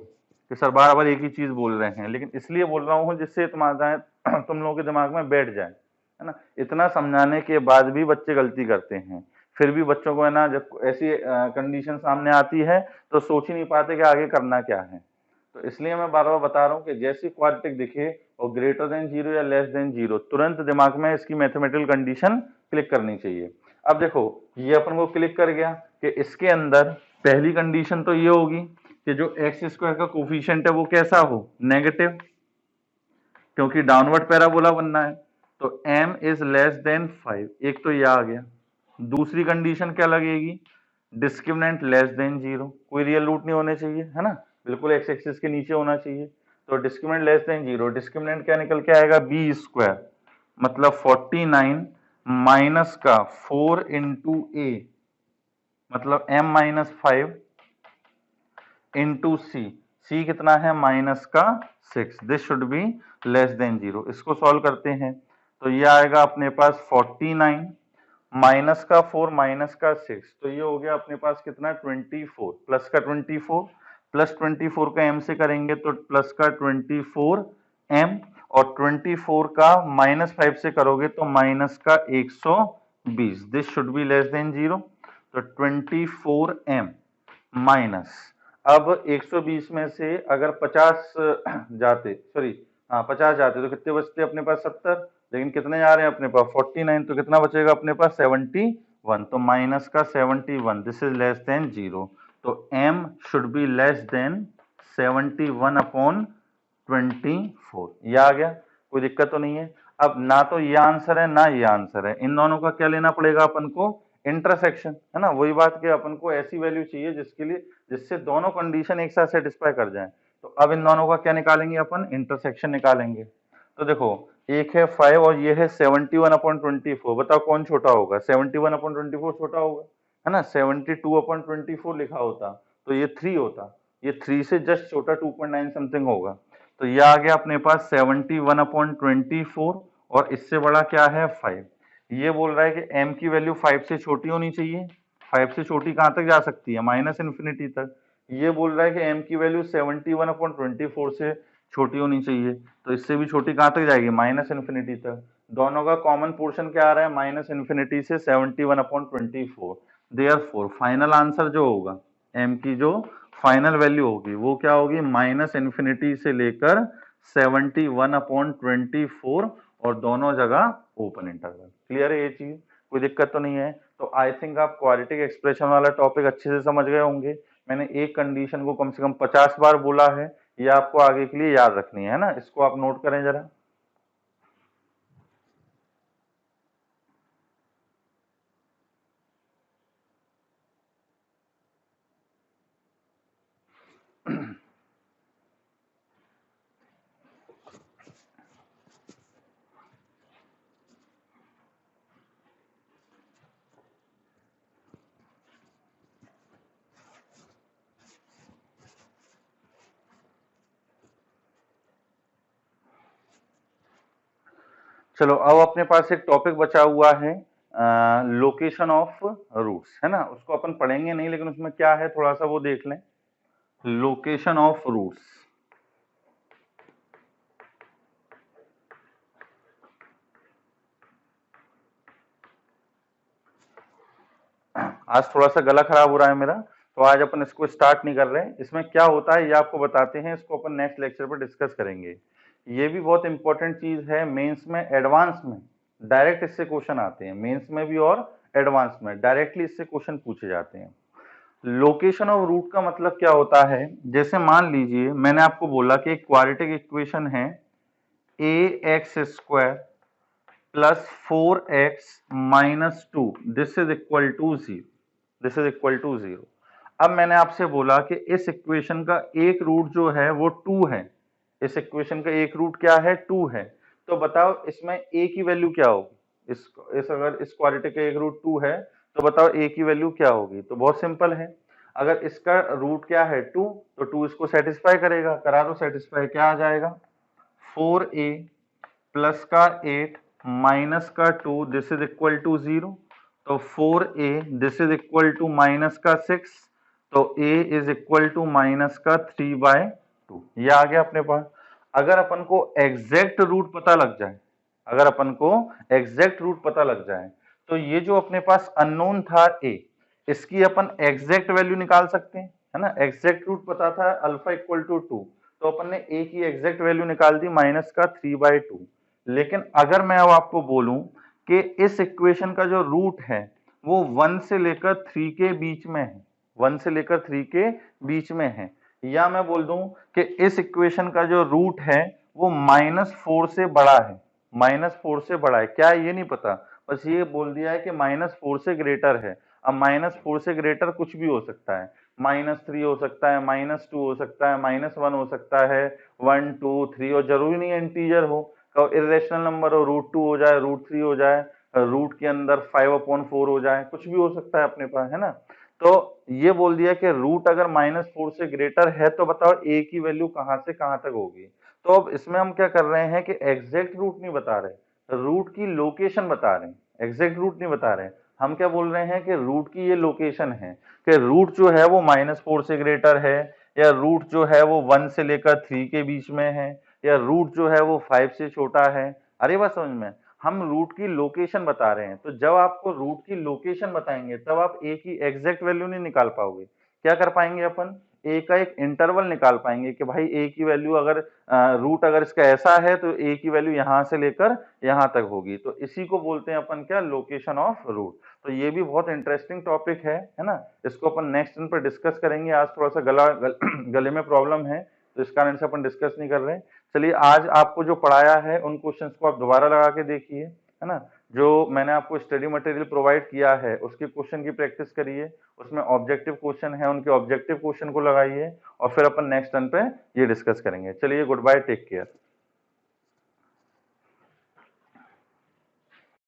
Speaker 1: कि सर बार बार एक ही चीज बोल रहे हैं, लेकिन इसलिए बोल रहा हूँ जिससे तुम लोगों के दिमाग में बैठ जाए, है ना। इतना समझाने के बाद भी बच्चे गलती करते हैं, फिर भी बच्चों को है ना, जब ऐसी कंडीशन सामने आती है तो सोच ही नहीं पाते कि आगे करना क्या है। तो इसलिए मैं बार बार बता रहा हूँ कि जैसी क्वाड्रेटिक दिखे और ग्रेटर देन 0 या लेस देन 0, तुरंत दिमाग में इसकी मैथमेटिकल कंडीशन क्लिक करनी चाहिए। अब देखो ये अपन को क्लिक कर गया कि इसके अंदर पहली कंडीशन तो ये होगी कि जो एक्स स्क्वायर का कोफिशिएंट है वो कैसा हो, नेगेटिव, क्योंकि डाउनवर्ड पैराबोला बनना है। तो m इज लेस देन 5, एक तो ये आ गया। दूसरी कंडीशन क्या लगेगी, डिस्क्रिमिनेंट लेस देन 0, कोई रियल रूट नहीं होने चाहिए, है ना, बिल्कुल एक्स एक्सिस के नीचे होना चाहिए। तो डिस्क्रिमिनेंट लेस देन 0, डिस्क्रिमिनेंट क्या निकल के आएगा, बी स्क्वायर, मतलब 49 माइनस का 4 इंटू ए, मतलब m माइनस 5 इंटू सी, सी कितना है माइनस का 6। This should be less than 0। इसको सॉल्व करते हैं तो ये आएगा अपने पास 49 माइनस का 4 माइनस का 6, तो ये हो गया अपने पास कितना, 24, प्लस का 24, प्लस 24 का m से करेंगे तो प्लस का 24m, और 24 का माइनस 5 से करोगे तो माइनस का 120। This should be less than 0। तो 24m माइनस, अब 120 में से अगर 50 जाते, सॉरी हाँ 50 जाते तो कितने बचते अपने पास, 70, लेकिन कितने जा रहे हैं अपने पास 49, तो कितना बचेगा अपने पास 71, तो माइनस का 71, दिस इज लेस देन 0। तो m should be less then 71 upon 24। ये आ गया, कोई दिक्कत तो नहीं है। अब ना तो ये आंसर है ना ये आंसर है, इन दोनों का क्या लेना पड़ेगा अपन को, इंटरसेक्शन, है ना। वही बात कि अपन को ऐसी वैल्यू चाहिए जिसके लिए, जिससे दोनों कंडीशन एक साथ सेटिस्फाई कर जाएं। तो अब इन दोनों का क्या निकालेंगे अपन, इंटरसेक्शन निकालेंगे। तो देखो एक है 5 और ये है 71 अपॉन 24, बताओ कौन छोटा होगा, 71 अपॉन 24 छोटा होगा, है ना। 72 अपॉन 24 लिखा होता तो ये 3 होता, ये 3 से जस्ट छोटा 2.9 समथिंग होगा। तो ये आ गया अपने पास 71 अपॉन 24, और इससे बड़ा क्या है 5। ये बोल रहा है कि m की वैल्यू 5 से छोटी होनी चाहिए। 5 से छोटी कहां तक जा सकती है, माइनस इन्फिनिटी तक। ये बोल रहा है कि m की वैल्यू 71 अपॉन 24 से छोटी होनी चाहिए, तो इससे भी छोटी कहां तक जाएगी, माइनस इन्फिनिटी तक। दोनों का कॉमन पोर्शन क्या आ रहा है, माइनस इन्फिनिटी से 71 अपॉन 24। देयरफॉर फाइनल आंसर जो होगा, m की जो फाइनल वैल्यू होगी वो क्या होगी, माइनस इन्फिनिटी से लेकर 71 अपॉन 24, और दोनों जगह ओपन इंटरवल। क्लियर है ये चीज, कोई दिक्कत तो नहीं है। तो आई थिंक आप क्वाड्रेटिक एक्सप्रेशन वाला टॉपिक अच्छे से समझ गए होंगे। मैंने एक कंडीशन को कम से कम 50 बार बोला है, ये आपको आगे के लिए याद रखनी है ना, इसको आप नोट करें जरा। चलो अब अपने पास एक टॉपिक बचा हुआ है, लोकेशन ऑफ रूट्स, है ना। उसको अपन पढ़ेंगे नहीं, लेकिन उसमें क्या है थोड़ा सा वो देख लें। लोकेशन ऑफ रूट्स, आज थोड़ा सा गला खराब हो रहा है मेरा, तो आज अपन इसको स्टार्ट नहीं कर रहे हैं। इसमें क्या होता है ये आपको बताते हैं, इसको अपन नेक्स्ट लेक्चर पर डिस्कस करेंगे। ये भी बहुत इंपॉर्टेंट चीज है मेंस में, एडवांस में, डायरेक्ट इससे क्वेश्चन आते हैं मेंस में भी और एडवांस में, डायरेक्टली इससे क्वेश्चन पूछे जाते हैं। लोकेशन ऑफ रूट का मतलब क्या होता है, जैसे मान लीजिए मैंने आपको बोला कि एक क्वाड्रेटिक इक्वेशन है ax² plus 4x minus 2 this is equal to 0, this is equal to 0। अब मैंने आपसे बोला कि इस इक्वेशन का एक रूट जो है वो 2 है, इस इक्वेशन का एक रूट क्या है, 2 है। तो बताओ इसमें a की वैल्यू क्या होगी, इस अगर इस क्वाड्रेटिक का एक रूट 2 है तो बताओ a की वैल्यू क्या होगी। तो बहुत सिंपल है, अगर इसका रूट क्या है 2 तो 2 इसको सेटिस्फाई करेगा, करा दो सेटिस्फाई, क्या आ जाएगा 4a प्लस का 8 माइनस का 2 दिस इज इक्वल टू 0। तो 4a this is equal to minus का 6, तो a is equal to minus का 3/2, ये आ गया अपने पास। अगर अपन को एग्जैक्ट रूट पता लग जाए, अगर अपन को एग्जैक्ट रूट पता लग जाए तो ये जो अपने पास अननोन था a, इसकी अपन एग्जैक्ट वैल्यू निकाल सकते हैं, है ना। एग्जैक्ट रूट पता था अल्फा इक्वल टू 2, तो अपन ने a की एग्जैक्ट वैल्यू निकाल दी माइनस का 3/2। लेकिन अगर मैं अब आपको बोलूं कि इस इक्वेशन का जो रूट है वो 1 से लेकर 3 के बीच में है, 1 से लेकर 3 के बीच में है, या मैं बोल दूं कि इस इक्वेशन का जो रूट है वो -4 से बड़ा है, -4 से बड़ा है, क्या ये नहीं पता, बस ये बोल दिया है कि -4 से ग्रेटर है। अब -4 से ग्रेटर कुछ भी हो सकता है, -3 हो सकता है, -2 हो सकता है, -1 हो सकता है, 1 2 3, और जरूरी नहीं है इंटीजर हो, तो इरेशनल नंबर हो, √2 हो जाए, √3 हो जाए, रूट के अंदर 5/4 हो जाए, कुछ भी हो सकता है अपने पास, है ना। तो ये बोल दिया कि रूट अगर -4 से ग्रेटर है तो बताओ a की वैल्यू कहां से कहां तक होगी। तो अब इसमें हम क्या कर रहे हैं कि एग्जैक्ट रूट नहीं बता रहे, रूट की लोकेशन बता रहे हैं, एग्जैक्ट रूट नहीं बता रहे। हम क्या बोल रहे हैं कि रूट की ये लोकेशन है, कि रूट जो है वो -4 से ग्रेटर है, या रूट जो है वो 1 से लेकर 3 के बीच में है, या रूट जो है वो 5 से छोटा है। अरे बात समझ में, हम रूट की लोकेशन बता रहे हैं, तो जब आपको रूट की लोकेशन बताएंगे तब आप a की एग्जैक्ट वैल्यू नहीं निकाल पाओगे। क्या कर पाएंगे अपन, a का एक इंटरवल निकाल पाएंगे कि भाई a की वैल्यू अगर रूट अगर इसका ऐसा है तो a की वैल्यू यहां से लेकर यहां तक होगी, तो इसी को बोलते हैं अपन क्या, लोकेशन ऑफ रूट। तो ये भी बहुत इंटरेस्टिंग टॉपिक है ना। इसको अपन नेक्स्ट दिन पर डिस्कस करेंगे, आज थोड़ा सा गले में प्रॉब्लम है तो इस कारण से अपन डिस्कस नहीं कर रहे हैं। चलिए आज आपको जो पढ़ाया है उन क्वेश्चंस को आप दोबारा लगा के देखिए, है ना। जो मैंने आपको स्टडी मटेरियल प्रोवाइड किया है उसके क्वेश्चन की प्रैक्टिस करिए, उसमें ऑब्जेक्टिव क्वेश्चन है उनके ऑब्जेक्टिव क्वेश्चन को लगाइए, और फिर अपन नेक्स्ट टर्न पे ये डिस्कस करेंगे। चलिए गुड बाय, टेक केयर।